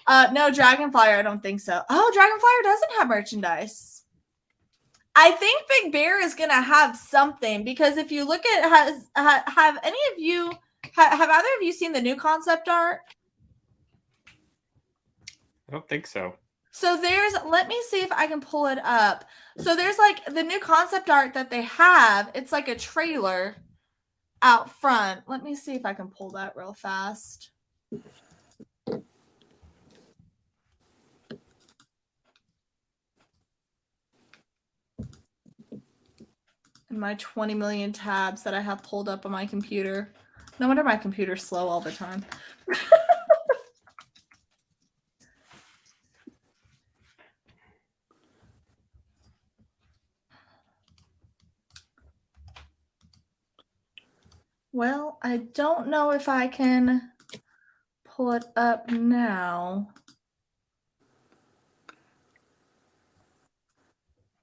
No, Dragonflyer, I don't think so. Oh, Dragonflyer doesn't have merchandise. I think Big Bear is going to have something, because if you look at have any of you have either of you seen the new concept art? I don't think so. So let me see if I can pull it up. So there's like the new concept art that they have. It's like a trailer out front. Let me see if I can pull that real fast. And my 20 million tabs that I have pulled up on my computer. No wonder my computer's slow all the time. Well, I don't know if I can pull it up now.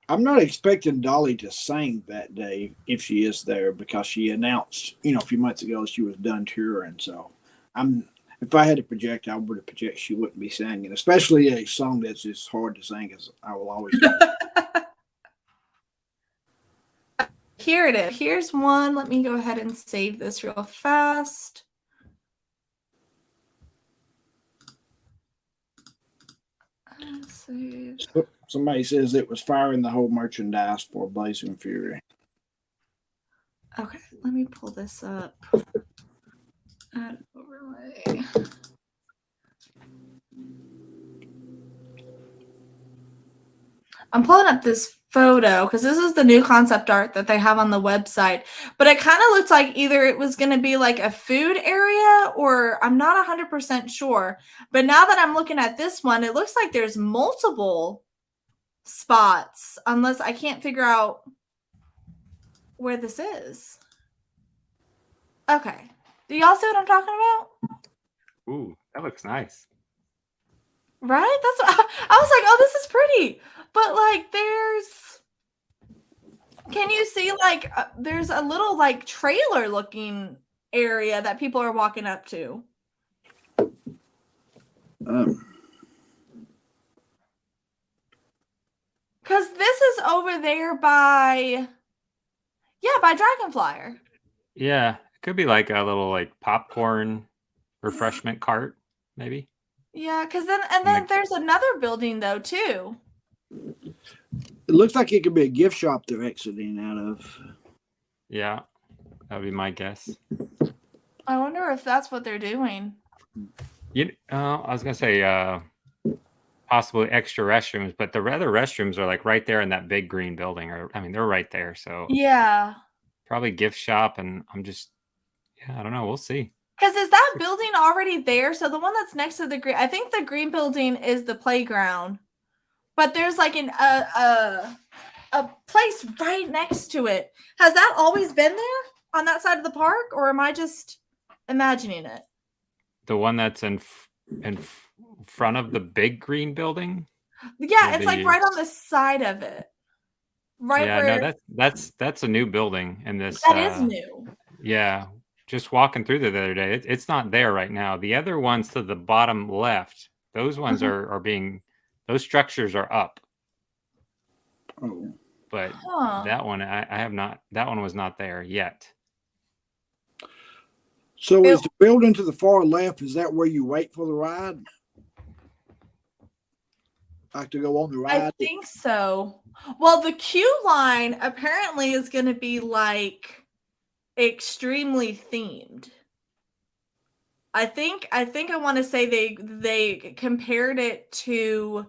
I'm not expecting Dolly to sing that day if she is there, because she announced, a few months ago she was done touring. So if I had to project, I would project she wouldn't be singing, especially a song that's just hard to sing, as I will always do. Here it is. Here's one. Let me go ahead and save this real fast. Save. Somebody says it was firing the whole merchandise for Blazing Fury. Okay, let me pull this up. Add overlay. I'm pulling up this photo because this is the new concept art that they have on the website, but it kind of looks like either it was going to be like a food area, or I'm not 100% sure. But now that I'm looking at this one, it looks like there's multiple spots, unless I can't figure out where this is. Okay. Do y'all see what I'm talking about? Ooh, that looks nice. Right? That's what I was like, oh, this is pretty. But like can you see like there's a little like trailer looking area that people are walking up to? Because this is over there by Dragonflyer. Yeah, it could be like a little like popcorn refreshment cart, maybe. Yeah, because then there's another building though too. It looks like it could be a gift shop they're exiting out of. Yeah, that would be my guess. I wonder if that's what they're doing. I was gonna say possibly extra restrooms, but the other restrooms are like right there in that big green building, they're right there. So yeah, probably gift shop, and I don't know. We'll see. Because is that building already there? So the one that's next to the green, I think the green building is the playground, but there's like a place right next to it. Has that always been there on that side of the park, or am I just imagining it? The one that's in front of the big green building. Yeah, it's like right on the side of it. Right. Yeah, where... no, that's a new building, and this that is new. Yeah. Just walking through there the other day, it's not there right now. The other ones to the bottom left, those ones are being, those structures are up. Oh. But that one, I have not, that one was not there yet. So is the building to the far left, is that where you wait for the ride? Like to go on the ride? I think so. Well, the queue line apparently is going to be like extremely themed. I think I want to say they compared it to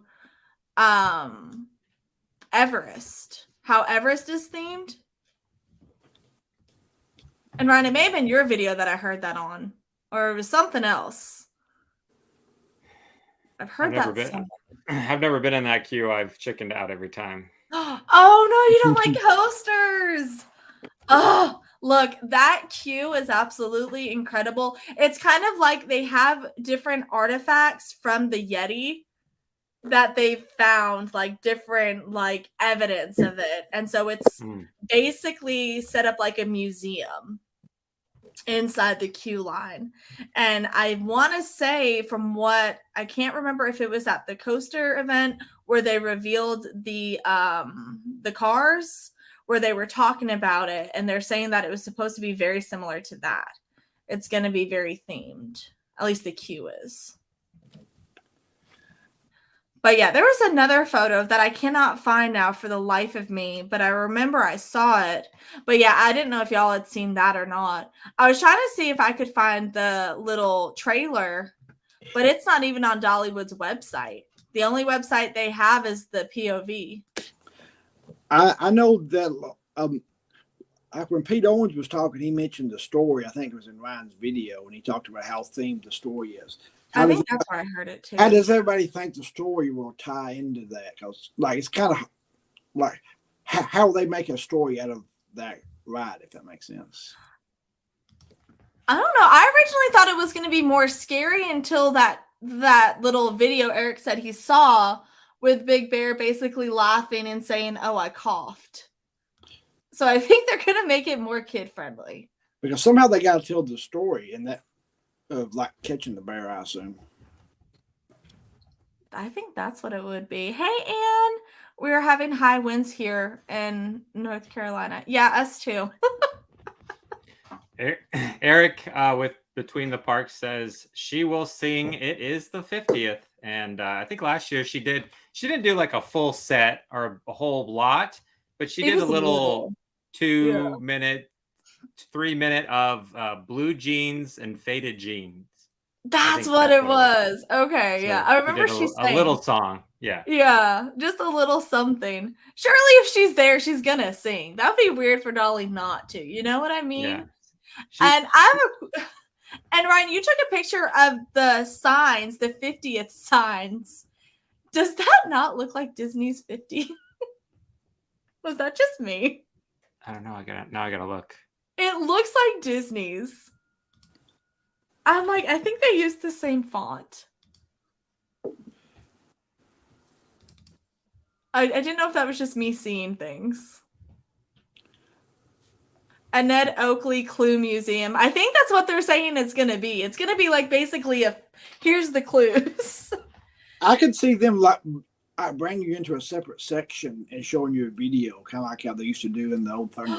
Everest. How Everest is themed. And Ryan, it may have been your video that I heard that on, or it was something else. I've heard that somewhere. I've never been in that queue. I've chickened out every time. Oh no, you don't like coasters. Oh, look, that queue is absolutely incredible. It's kind of like they have different artifacts from the Yeti that they've found, like different like evidence of it. And so it's basically set up like a museum inside the queue line. And I want to say, from what I can't remember if it was at the coaster event where they revealed the cars, where they were talking about it, and they're saying that it was supposed to be very similar to that. It's going to be very themed. At least the queue is. But yeah, there was another photo that I cannot find now for the life of me, but I remember I saw it. But yeah, I didn't know if y'all had seen that or not. I was trying to see if I could find the little trailer, but it's not even on Dollywood's website. The only website they have is the POV. I know that like when Pete Owens was talking, he mentioned the story. I think it was in Ryan's video, and he talked about how themed the story is. I think that's where I heard it too. How does everybody think the story will tie into that? Because like it's kind of like how they make a story out of that ride, if that makes sense. I don't know. I originally thought it was going to be more scary until that little video Eric said he saw with Big Bear basically laughing and saying, "Oh, I coughed." So I think they're going to make it more kid friendly. Because somehow they got to tell the story in that of like catching the bear, I assume. I think that's what it would be. Hey, Ann, we're having high winds here in North Carolina. Yeah, us too. Eric with Between the Parks says she will sing "It Is the 50th," and I think last year she didn't do like a full set or a whole lot, but she did a little 2 minute, 3 minute of blue jeans and faded jeans. That's what it was. Okay, so yeah. I remember she sang a little song. Yeah. Yeah, just a little something. Surely if she's there, she's gonna sing. That would be weird for Dolly not to. You know what I mean? Yeah. And and Ryan, you took a picture of the signs, the 50th signs. Does that not look like Disney's 50? Was that just me? I don't know. I gotta look. It looks like Disney's. I'm like, I think they used the same font. I didn't know if that was just me seeing things. A Ned Oakley Clue Museum. I think that's what they're saying it's going to be. It's going to be like basically here's the clues. I could see them like bring you into a separate section and showing you a video, kind of like how they used to do in the old Thunder.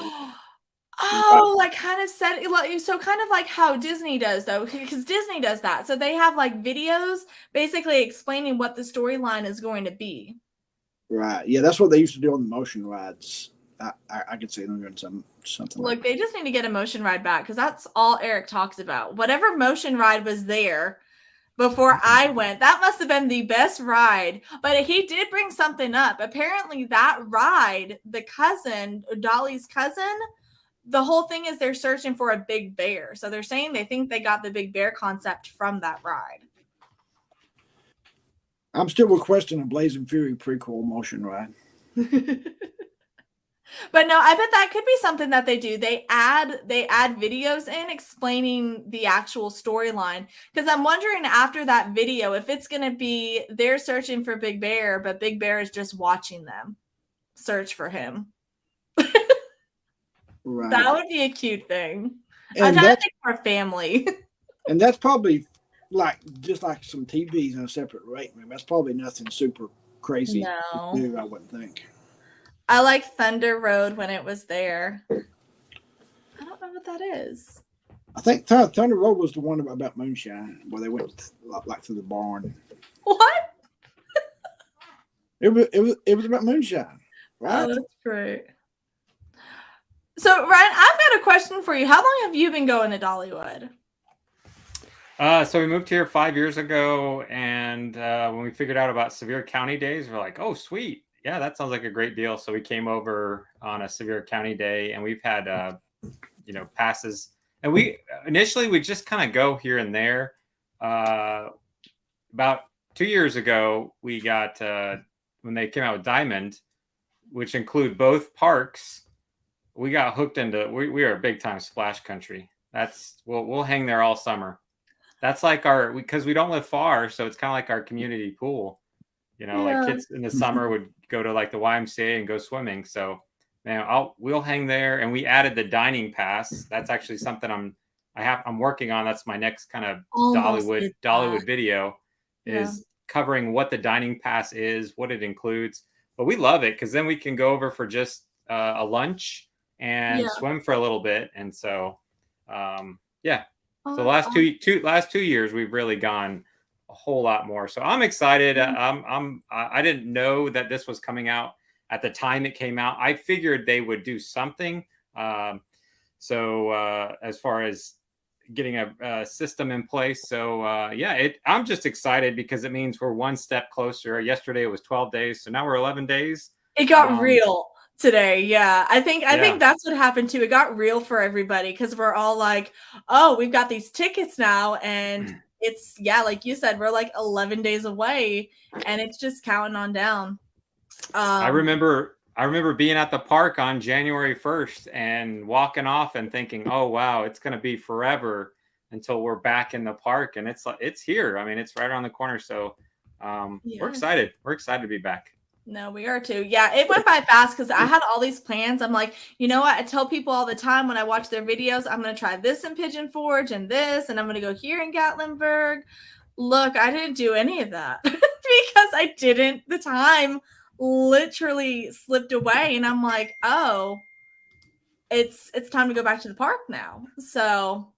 Oh, like kind of so kind of like how Disney does though, because Disney does that. So they have like videos basically explaining what the storyline is going to be. Right. Yeah, that's what they used to do on the motion rides. I could see them doing something. Look, they just need to get a motion ride back because that's all Eric talks about. Whatever motion ride was there before I went, that must have been the best ride. But he did bring something up. Apparently, that ride, the cousin, Dolly's cousin, the whole thing is they're searching for a big bear. So they're saying they think they got the big bear concept from that ride. I'm still requesting a Blazing Fury prequel motion ride. But no, I bet that could be something that they do. They add videos in explaining the actual storyline. Because I'm wondering after that video if it's going to be they're searching for Big Bear, but Big Bear is just watching them search for him. Right. That would be a cute thing. I'm trying to think for a family. And that's probably like just like some TVs in a separate rating room. That's probably nothing super crazy to do, I wouldn't think. I like Thunder Road when it was there. I don't know what that is. I think Thunder Road was the one about moonshine where they went like through the barn. What? It was about moonshine. Right? Oh, that's great. So, Ryan, I've got a question for you. How long have you been going to Dollywood? So we moved here 5 years ago, and when we figured out about Sevier County days, we're like, oh, sweet. Yeah, that sounds like a great deal. So we came over on a Sevier County day, and we've had, passes. And we just kind of go here and there. About 2 years ago, we got, when they came out with Diamond, which include both parks, we got hooked into, we are a big time splash country. We'll hang there all summer. That's like because we don't live far, so it's kind of like our community pool. Like kids in the summer would go to like the YMCA and go swimming. So, man, we'll hang there. And we added the dining pass. That's actually something I'm working on. That's my next kind of Dollywood video is covering what the dining pass is, what it includes. But we love it because then we can go over for just a lunch and swim for a little bit. And so, So the last two years we've really gone a whole lot more. So I'm excited. I didn't know that this was coming out at the time it came out. I figured they would do something. So as far as getting a system in place. So I'm just excited because it means we're one step closer. Yesterday it was 12 days. So now we're 11 days. It got real today. Yeah. I think that's what happened too. It got real for everybody because we're all like, oh, we've got these tickets now. And it's, like you said, we're like 11 days away and it's just counting on down. I remember being at the park on January 1st and walking off and thinking, oh, wow, it's going to be forever until we're back in the park. And it's here. I mean, it's right around the corner. So we're excited. We're excited to be back. No, we are too. Yeah, it went by fast because I had all these plans. I'm like, you know what? I tell people all the time when I watch their videos, I'm going to try this in Pigeon Forge and this, and I'm going to go here in Gatlinburg. Look, I didn't do any of that because the time literally slipped away. And I'm like, oh, it's time to go back to the park now. So,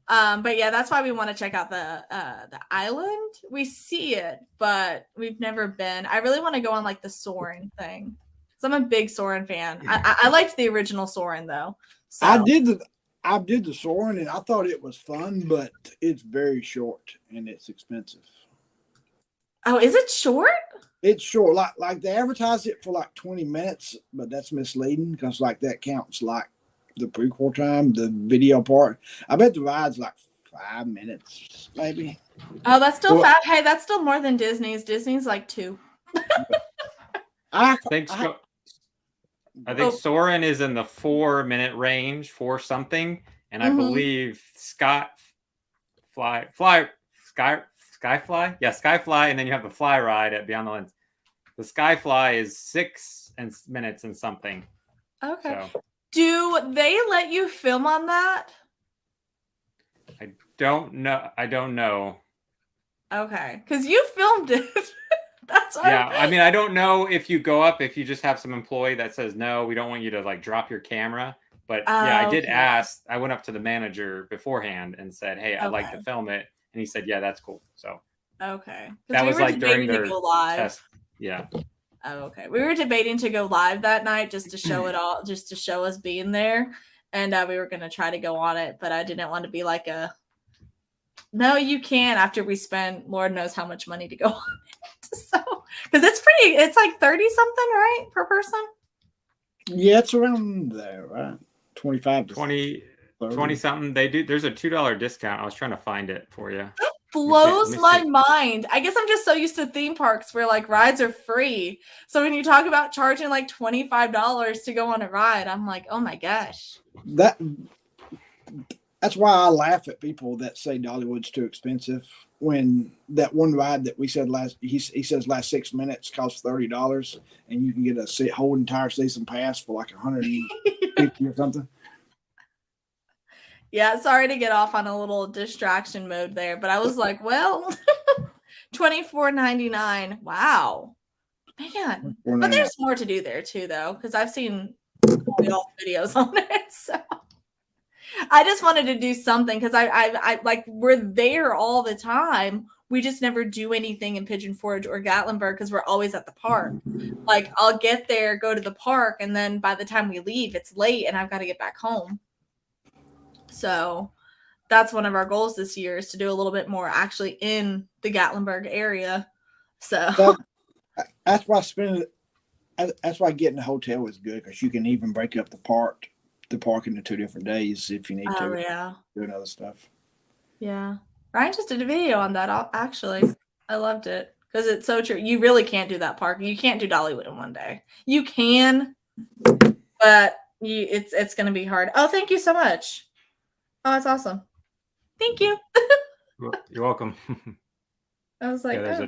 but yeah, that's why we want to check out the island. We see it, but we've never been. I really want to go on like the Soarin' thing. So I'm a big Soarin' fan. I liked the original Soarin' though. So. I did the Soarin' and I thought it was fun, but it's very short and it's expensive. Oh, is it short? It's short. Like they advertise it for like 20 minutes, but that's misleading because like that counts like the prequel time, the video part. I bet the ride's like 5 minutes, maybe. Oh, that's still fast. Hey, that's still more than Disney's. Disney's like 2. I think Soarin' is in the 4-minute range for something, and I believe Skyfly, and then you have the Fly ride at Beyond the Lens. The Skyfly is 6 minutes and something. Okay. So. Do they let you film on that? I don't know. Okay, because you filmed it. That's why. Yeah, I mean, I don't know if you go up, if you just have some employee that says, no, we don't want you to like drop your camera. But I did ask. I went up to the manager beforehand and said, hey, I'd like to film it. And he said, yeah, that's cool. So. Okay. That was like during their test. Yeah. Oh, okay. We were debating to go live that night just to show it all, just to show us being there. And we were going to try to go on it, but I didn't want to be like no, you can't after we spent Lord knows how much money to go on it. So, because it's like 30 something, right? Per person? Yeah, it's around there, right? 25 to 20 something. There's a $2 discount. I was trying to find it for you. Blows my mind. I guess I'm just so used to theme parks where like rides are free. So when you talk about charging like $25 to go on a ride, I'm like, oh my gosh. That's why I laugh at people that say Dollywood's too expensive. When that one ride that we said he says last 6 minutes costs $30, and you can get a whole entire season pass for like $150 or something. Yeah, sorry to get off on a little distraction mode there, but I was like, well, $24.99. Wow. Man. But there's more to do there too, though, because I've seen all the videos on it. So. I just wanted to do something because I like we're there all the time. We just never do anything in Pigeon Forge or Gatlinburg because we're always at the park. Like I'll get there, go to the park, and then by the time we leave, it's late and I've got to get back home. So that's one of our goals this year is to do a little bit more actually in the Gatlinburg area. So that's why that's why getting a hotel is good because you can even break up the park into 2 different days if you need to. Oh yeah, doing other stuff. Yeah, Ryan just did a video on that. Actually, I loved it because it's so true. You really can't do that park. You can't do Dollywood in one day. You can, but it's going to be hard. Oh, thank you so much. Oh, that's awesome. Thank you. You're welcome. I was like, yeah,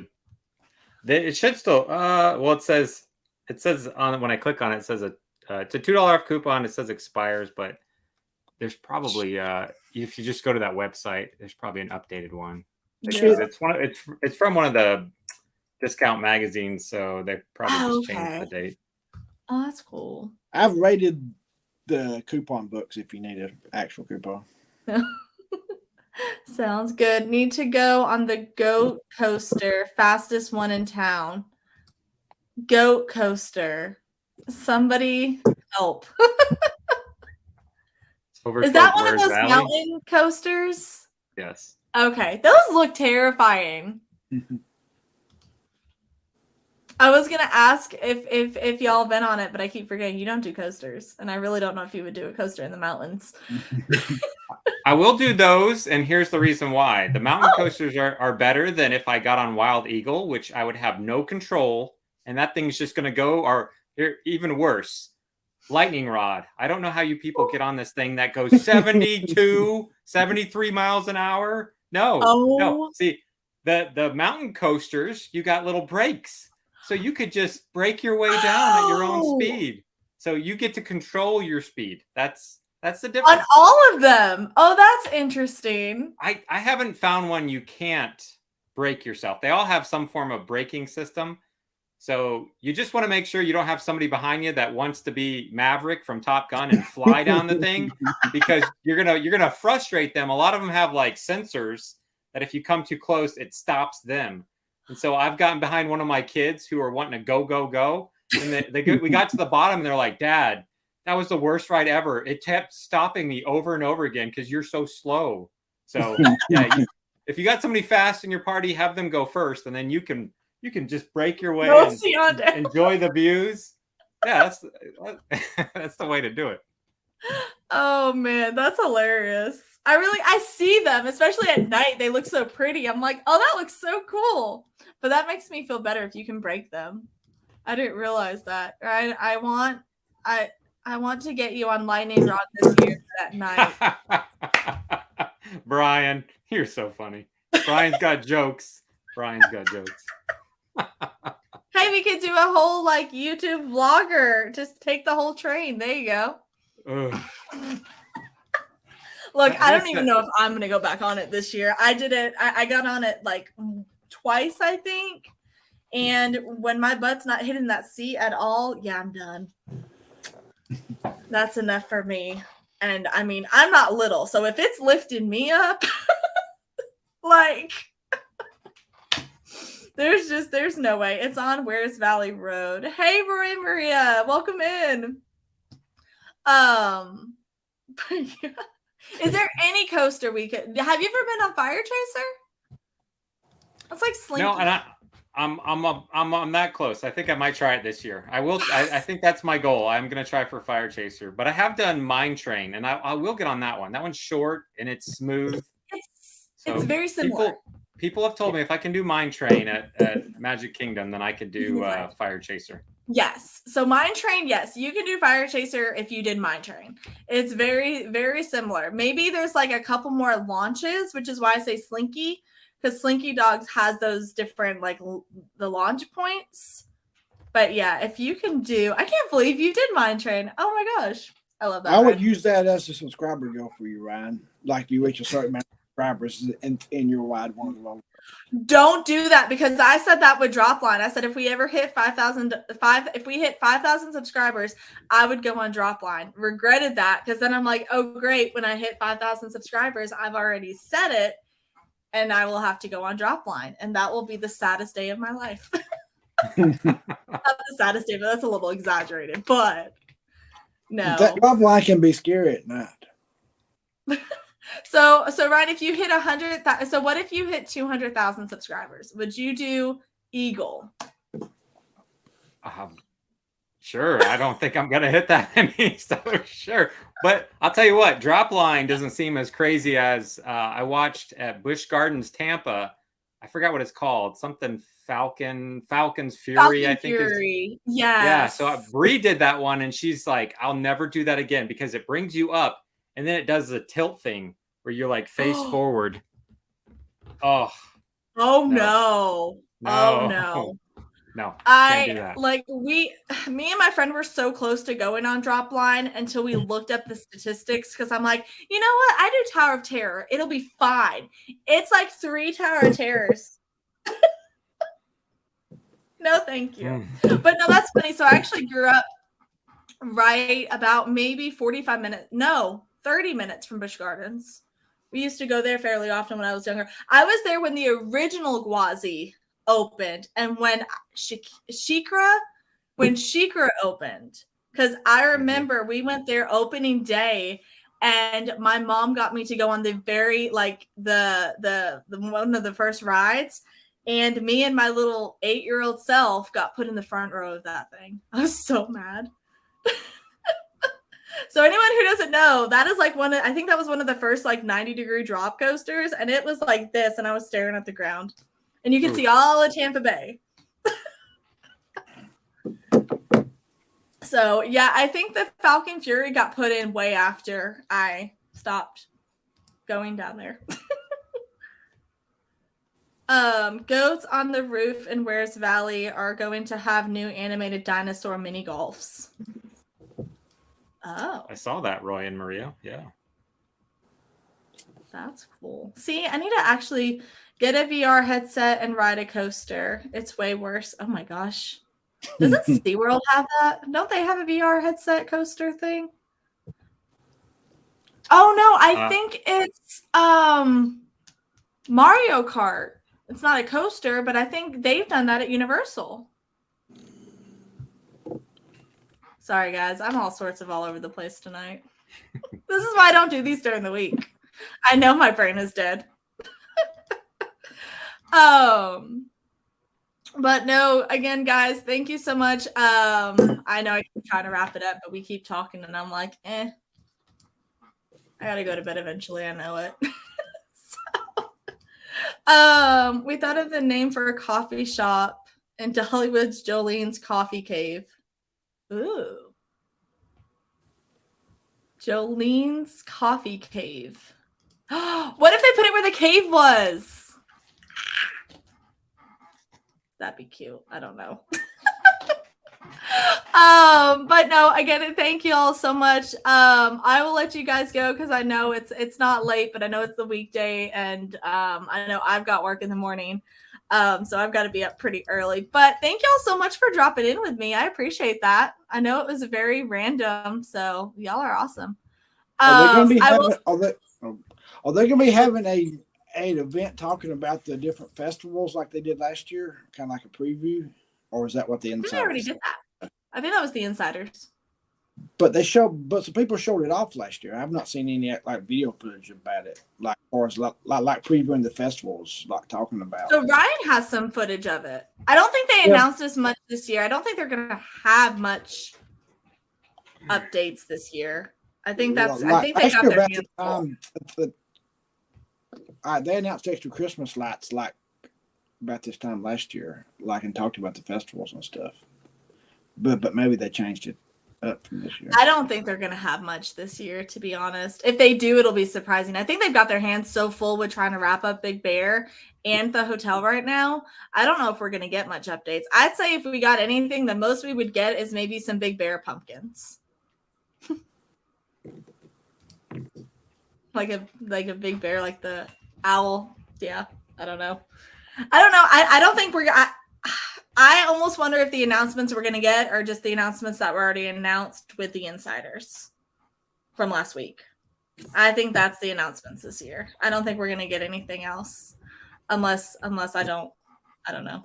it should still. Well, it says on when I click on it, it says it's a $2 off coupon. It says expires, but there's probably if you just go to that website, there's probably an updated one. Because it's from one of the discount magazines, so they probably just changed the date. Oh, that's cool. I've rated the coupon books if you need an actual coupon. Sounds good. Need to go on the goat coaster, fastest one in town. Goat coaster. Somebody help. Is that one of those mountain coasters? Yes. Okay. Those look terrifying. I was gonna ask if y'all been on it, but I keep forgetting you don't do coasters, and I really don't know if you would do a coaster in the mountains. I will do those, and here's the reason why. The mountain coasters are better than if I got on Wild Eagle, which I would have no control, and that thing's just gonna go, or even worse, lightning rod. I don't know how you people get on this thing that goes 72, 73 miles an hour. No. See, the mountain coasters, you got little brakes. So you could just break your way down at your own speed. So you get to control your speed. That's the difference. On all of them. Oh, that's interesting. I haven't found one you can't brake yourself. They all have some form of braking system. So you just want to make sure you don't have somebody behind you that wants to be Maverick from Top Gun and fly down the thing, because you're gonna frustrate them. A lot of them have like sensors that if you come too close, it stops them. And so I've gotten behind one of my kids who are wanting to go. And we got to the bottom and they're like, Dad, that was the worst ride ever. It kept stopping me over and over again because you're so slow. So yeah, if you got somebody fast in your party, have them go first, and then you can just break your way and enjoy the views. Yeah, that's the way to do it. Oh man, that's hilarious. I see them, especially at night. They look so pretty. I'm like, oh, that looks so cool. But that makes me feel better if you can break them. I didn't realize that. Right? I want to get you on lightning rod this year at night. Brian, you're so funny. Brian's got jokes. Hey, we could do a whole like YouTube vlogger. Just take the whole train. There you go. Look, I don't even know if I'm going to go back on it this year. I did it. I got on it like twice, I think. And when my butt's not hitting that seat at all, yeah, I'm done. That's enough for me. And I mean, I'm not little. So if it's lifting me up, like, there's no way. It's on Where's Valley Road. Hey, Maria, welcome in. Is there any coaster we could? Have you ever been on Fire Chaser? That's like Slinky. No, and I'm that close. I think I might try it this year. I will. I think that's my goal. I'm gonna try for Fire Chaser, but I have done Mine Train, and I will get on that one. That one's short and it's smooth. It's very similar. People have told me if I can do Mine Train at Magic Kingdom, then I could do Fire Chaser. Yes. So Mine Train, yes, you can do Fire Chaser if you did Mine Train. It's very, very similar. Maybe there's like a couple more launches, which is why I say Slinky, because Slinky Dogs has those different like the launch points. But yeah, if you can do, I can't believe you did Mine Train. Oh my gosh. I love that. I would use that as a subscriber goal for you, Ryan. Like you reach a certain amount of subscribers in your wide one. Don't do that, because I said that with Dropline. I said if we ever hit 5,000 subscribers, I would go on Dropline. Regretted that, because then I'm like, oh great, when I hit 5,000 subscribers, I've already said it, and I will have to go on Dropline, and that will be the saddest day of my life. Not the saddest day, but that's a little exaggerated. But no, That Dropline can be scary at night. So Ryan, if you hit 100,000, so what if you hit 200,000 subscribers? Would you do Eagle? Sure. I don't think I'm gonna hit that many, so sure. But I'll tell you what, Dropline doesn't seem as crazy as I watched at Busch Gardens, Tampa. I forgot what it's called. Something Falcon's Fury, I think. Fury. Is, yes. yeah. So Bree did that one, and she's like, "I'll never do that again," because it brings you up, and then it does the tilt thing where you're like face forward. Oh. Oh no. Oh no. No, can't do that. Me and my friend were so close to going on Dropline until we looked up the statistics, because I'm like, you know what? I do Tower of Terror. It'll be fine. It's like 3 Tower of Terrors. No, thank you. But no, that's funny. So I actually grew up right about maybe 30 minutes from Busch Gardens. We used to go there fairly often when I was younger. I was there when the original Gwazi opened, and when Shikra opened, because I remember we went there opening day, and my mom got me to go on the very the one of the first rides, and me and my little 8-year-old self got put in the front row of that thing. I was so mad. So anyone who doesn't know, that is like I think that was one of the first 90-degree drop coasters, and it was like this, and I was staring at the ground, and you could see all of Tampa Bay. So yeah, I think the Falcon Fury got put in way after I stopped going down there. Goats on the Roof in Wares Valley are going to have new animated dinosaur mini golfs. Oh. I saw that, Roy and Maria. Yeah. That's cool. See, I need to actually get a VR headset and ride a coaster. It's way worse. Oh my gosh. Doesn't SeaWorld have that? Don't they have a VR headset coaster thing? Oh no, I think it's Mario Kart. It's not a coaster, but I think they've done that at Universal. Sorry, guys. I'm all sorts of all over the place tonight. This is why I don't do these during the week. I know my brain is dead. But no, again, guys, thank you so much. I know I keep trying to wrap it up, but we keep talking, and I'm like, I gotta go to bed eventually. I know it. We thought of the name for a coffee shop in Dollywood's Jolene's Coffee Cave. Ooh. Jolene's Coffee Cave. What if they put it where the cave was? That'd be cute. I don't know. But no, again, thank you all so much. I will let you guys go because I know it's not late, but I know it's the weekday, and I know I've got work in the morning. So I've got to be up pretty early. But thank y'all so much for dropping in with me. I appreciate that. I know it was very random, so y'all are awesome. Are they going to be having an event talking about the different festivals like they did last year, kind of like a preview, or is that what the insiders? I already did that. I think that was the insiders. But some people showed it off last year. I've not seen any video footage about it, or as previewing the festivals, talking about. So Ryan has some footage of it. I don't think they announced as much this year. I don't think they're gonna have much updates this year. I think that's. I think they got their hands full. They announced extra Christmas lights about this time last year, and talked about the festivals and stuff. But maybe they changed it up from this year. I don't think they're going to have much this year, to be honest. If they do, it'll be surprising. I think they've got their hands so full with trying to wrap up Big Bear and the hotel right now. I don't know if we're going to get much updates. I'd say if we got anything, the most we would get is maybe some Big Bear pumpkins. like a Big Bear, like the owl. Yeah, I don't know. I don't know. I don't think I almost wonder if the announcements we're going to get are just the announcements that were already announced with the insiders from last week. I think that's the announcements this year. I don't think we're going to get anything else unless I don't know.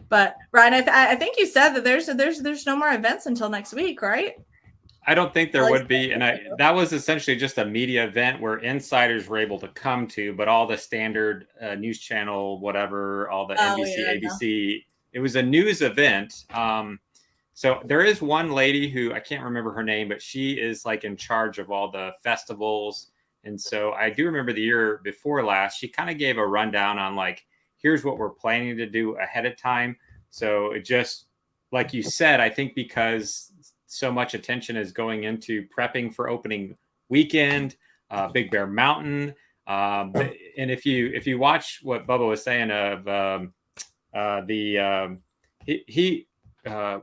But Ryan, I think you said that there's no more events until next week, right? I don't think there would be, and that was essentially just a media event where insiders were able to come to, but all the standard news channel, whatever, all the NBC, ABC, it was a news event. So there is one lady who I can't remember her name, but she is like in charge of all the festivals. And so I do remember the year before last, she kind of gave a rundown on like, here's what we're planning to do ahead of time. So it just, like you said, I think because so much attention is going into prepping for opening weekend, Big Bear Mountain. And if you watch what Bubba was saying of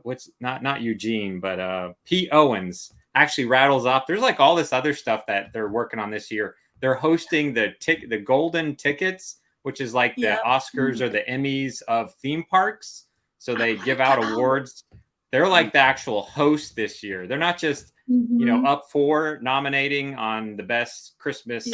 what's not Eugene, but Pete Owens actually rattles off. There's like all this other stuff that they're working on this year. They're hosting the golden tickets, which is like the Oscars or the Emmys of theme parks. So they give out awards. They're like the actual host this year. They're not just, up for nominating on the best Christmas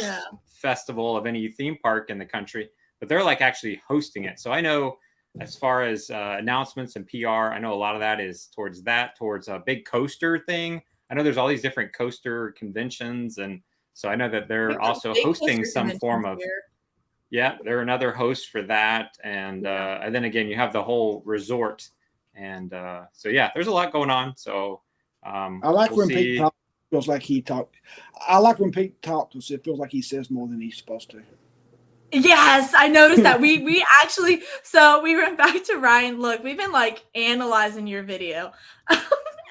festival of any theme park in the country, but they're like actually hosting it. So I know as far as announcements and PR, I know a lot of that is towards a big coaster thing. I know there's all these different coaster conventions. And so I know that they're also hosting some form of, they're another host for that. And then again, you have the whole resort. And so there's a lot going on. So I like when Pete talks, feels like he talked. I like when Pete talks because it feels like he says more than he's supposed to. Yes, I noticed that. We actually, so we went back to Ryan. Look, we've been like analyzing your video.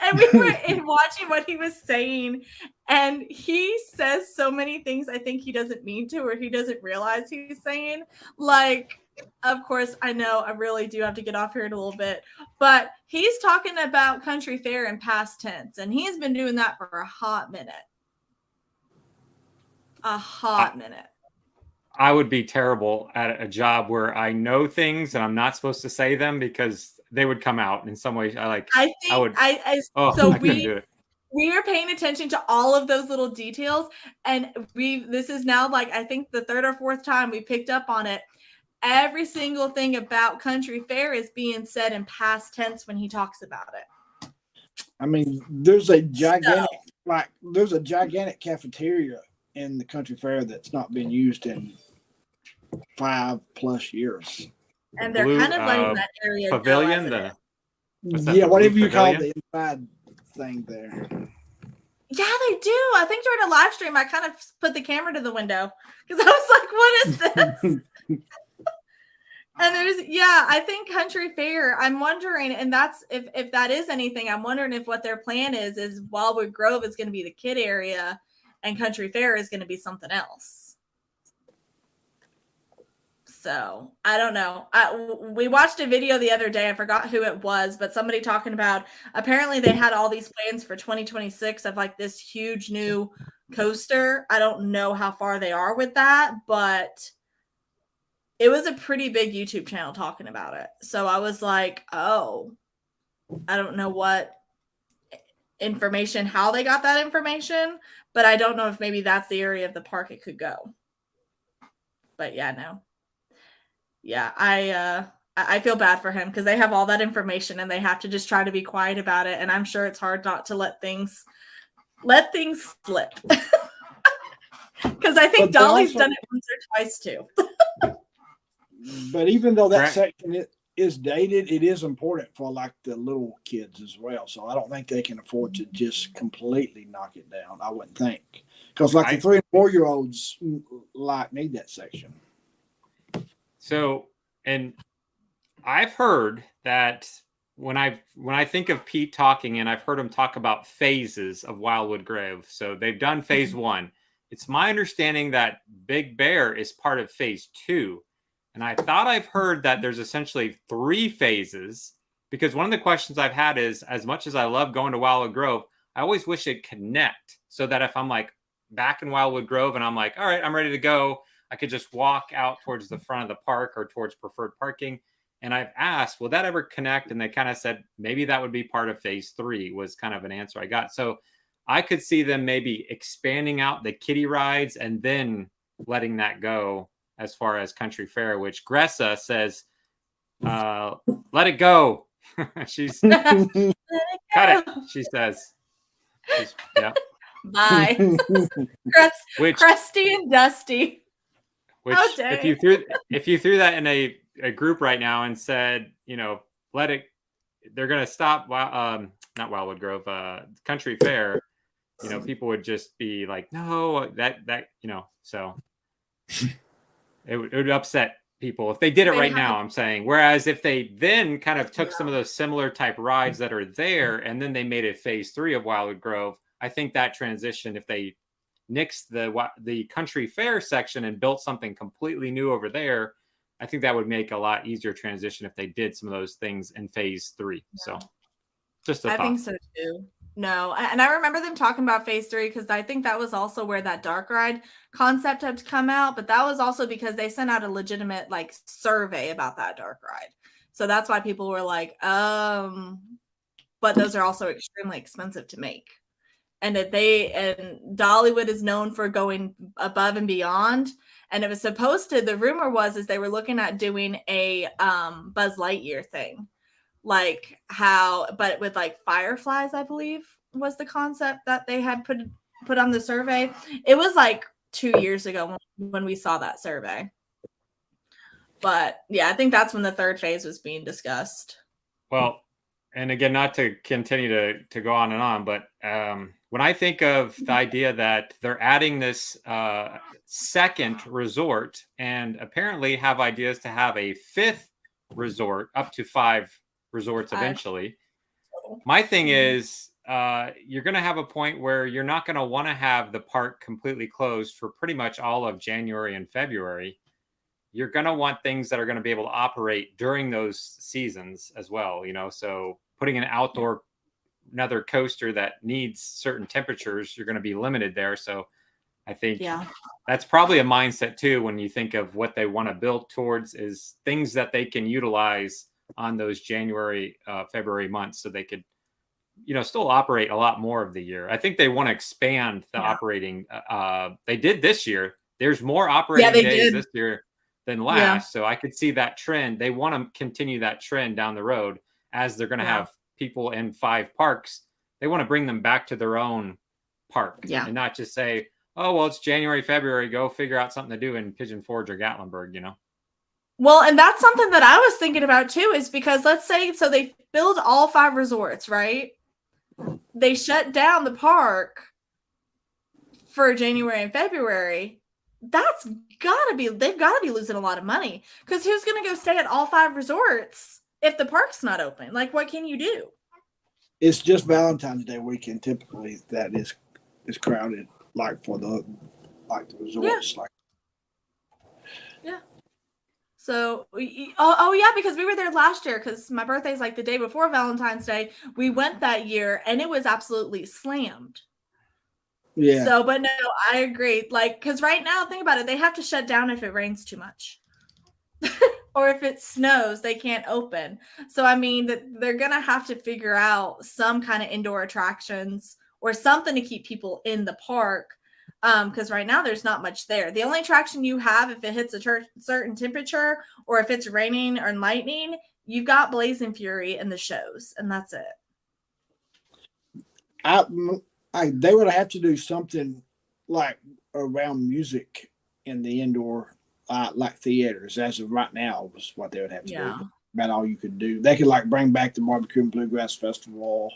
And we were watching what he was saying, and he says so many things I think he doesn't mean to, or he doesn't realize he's saying. Like, of course, I know I really do have to get off here in a little bit, but he's talking about country fair in past tense, and he's been doing that for a hot minute. I would be terrible at a job where I know things and I'm not supposed to say them because they would come out in some ways. We are paying attention to all of those little details, and this is now like I think the third or fourth time we picked up on it. Every single thing about country fair is being said in past tense when he talks about it. I mean, there's a gigantic cafeteria in the country fair that's not been used in 5+ years. And they're kind of letting that area pavilion, whatever you call the inside thing there. Yeah, they do. I think during a live stream, I kind of put the camera to the window because I was like, "What is this?" And I think country fair. I'm wondering, and that's if that is anything. I'm wondering if what their plan is Wildwood Grove is going to be the kid area, and country fair is going to be something else. So I don't know. We watched a video the other day. I forgot who it was, but somebody talking about apparently they had all these plans for 2026 of like this huge new coaster. I don't know how far they are with that, but it was a pretty big YouTube channel talking about it. So I was like, oh, I don't know what information, how they got that information, but I don't know if maybe that's the area of the park it could go. But I feel bad for him because they have all that information and they have to just try to be quiet about it. And I'm sure it's hard not to let things slip. Because I think Dolly's done it once or twice too. But even though that section is dated, it is important for like the little kids as well. So I don't think they can afford to just completely knock it down. I wouldn't think, because like the 3 and 4-year-olds like need that section. So, and I've heard that when I think of Pete talking, and I've heard him talk about phases of Wildwood Grove. So they've done phase 1. It's my understanding that Big Bear is part of phase 2. And I thought I've heard that there's essentially 3 phases, because one of the questions I've had is, as much as I love going to Wildwood Grove, I always wish it'd connect so that if I'm like back in Wildwood Grove and I'm like, all right, I'm ready to go, I could just walk out towards the front of the park or towards preferred parking. And I've asked, will that ever connect? And they kind of said, maybe that would be part of phase 3 was kind of an answer I got. So I could see them maybe expanding out the kiddie rides and then letting that go as far as Country Fair, which Gressa says, let it go. She's cut it, she says. Yeah. Bye. Crusty and Dusty. Which if you threw that in a group right now and said, let it, they're gonna stop not Wildwood Grove, Country Fair, people would just be like, no, that so it would upset people if they did it right now, I'm saying. Whereas if they then kind of took some of those similar type rides that are there and then they made it phase 3 of Wildwood Grove, I think that transition, if they nixed the Country Fair section and built something completely new over there, I think that would make a lot easier transition if they did some of those things in phase 3. So just a thought. I think so too. No, and I remember them talking about phase 3 because I think that was also where that dark ride concept had come out, but that was also because they sent out a legitimate survey about that dark ride. So that's why people were like, but those are also extremely expensive to make. And Dollywood is known for going above and beyond. And it was supposed to, the rumor was they were looking at doing a Buzz Lightyear thing. But with fireflies, I believe was the concept that they had put on the survey. It was 2 years ago when we saw that survey. But yeah, I think that's when the third phase was being discussed. Well, and again, not to continue to go on and on, but when I think of the idea that they're adding this second resort and apparently have ideas to have a 5th resort, up to 5 resorts eventually. My thing is, you're going to have a point where you're not going to want to have the park completely closed for pretty much all of January and February. You're going to want things that are going to be able to operate during those seasons as well, so putting another coaster that needs certain temperatures, you're going to be limited there. So I think that's probably a mindset too, when you think of what they want to build towards, is things that they can utilize on those January, February months, so they could, still operate a lot more of the year. I think they want to expand the operating. They did this year. There's more operating days this year than last. Yeah. So I could see that trend. They want to continue that trend down the road as they're going to have people in 5 parks. They want to bring them back to their own park and not just say, oh, well, it's January, February, go figure out something to do in Pigeon Forge or Gatlinburg, Well, and that's something that I was thinking about too, is because let's say, so they build all 5 resorts, right? They shut down the park for January and February. They've got to be losing a lot of money, because who's going to go stay at all 5 resorts if the park's not open? What can you do? It's just Valentine's Day weekend typically that is crowded, for the resorts. Yeah. So, because we were there last year, because my birthday's the day before Valentine's Day. We went that year and it was absolutely slammed. Yeah. So, but no, I agree. Because right now, think about it, they have to shut down if it rains too much. Or if it snows, they can't open. So, I mean, they're going to have to figure out some kind of indoor attractions or something to keep people in the park. Because right now there's not much there. The only attraction you have, if it hits a certain temperature or if it's raining or lightning, you've got Blazing Fury and the shows, and that's it. They would have to do something around music in the indoor, theaters. As of right now, was what they would have to do. About all you could do. They could bring back the Barbecue and Bluegrass Festival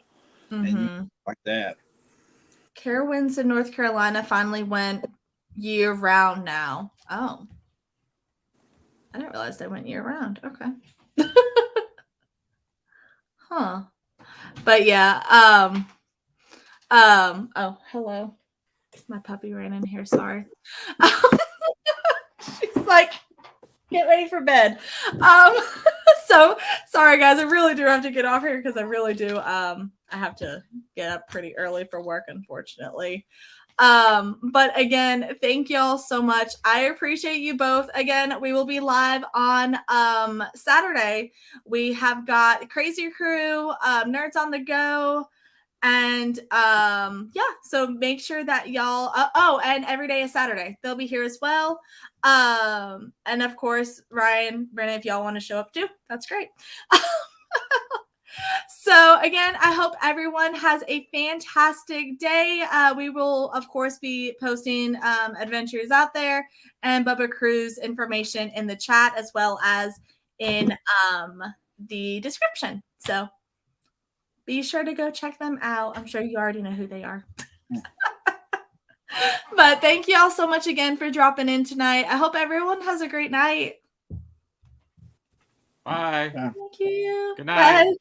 and like that. Carowinds in North Carolina finally went year round now. Oh, I didn't realize they went year round. Okay. Huh. But yeah. Oh, hello. My puppy ran in here. Sorry. She's get ready for bed. So sorry guys, I really do have to get off here because I really do. I have to get up pretty early for work, unfortunately. But again, thank y'all so much. I appreciate you both. Again, we will be live on Saturday. We have got Crazy Crew, Nerds on the Go, and yeah, so make sure that y'all and every day is Saturday. They'll be here as well. And of course, Ryan, Brennan, if y'all want to show up too, that's great. So again, I hope everyone has a fantastic day. We will, of course, be posting adventures out there and Bubba Crew's information in the chat as well as in the description. So be sure to go check them out. I'm sure you already know who they are. But thank you all so much again for dropping in tonight. I hope everyone has a great night. Bye. Yeah. Thank you. Good night. Bye.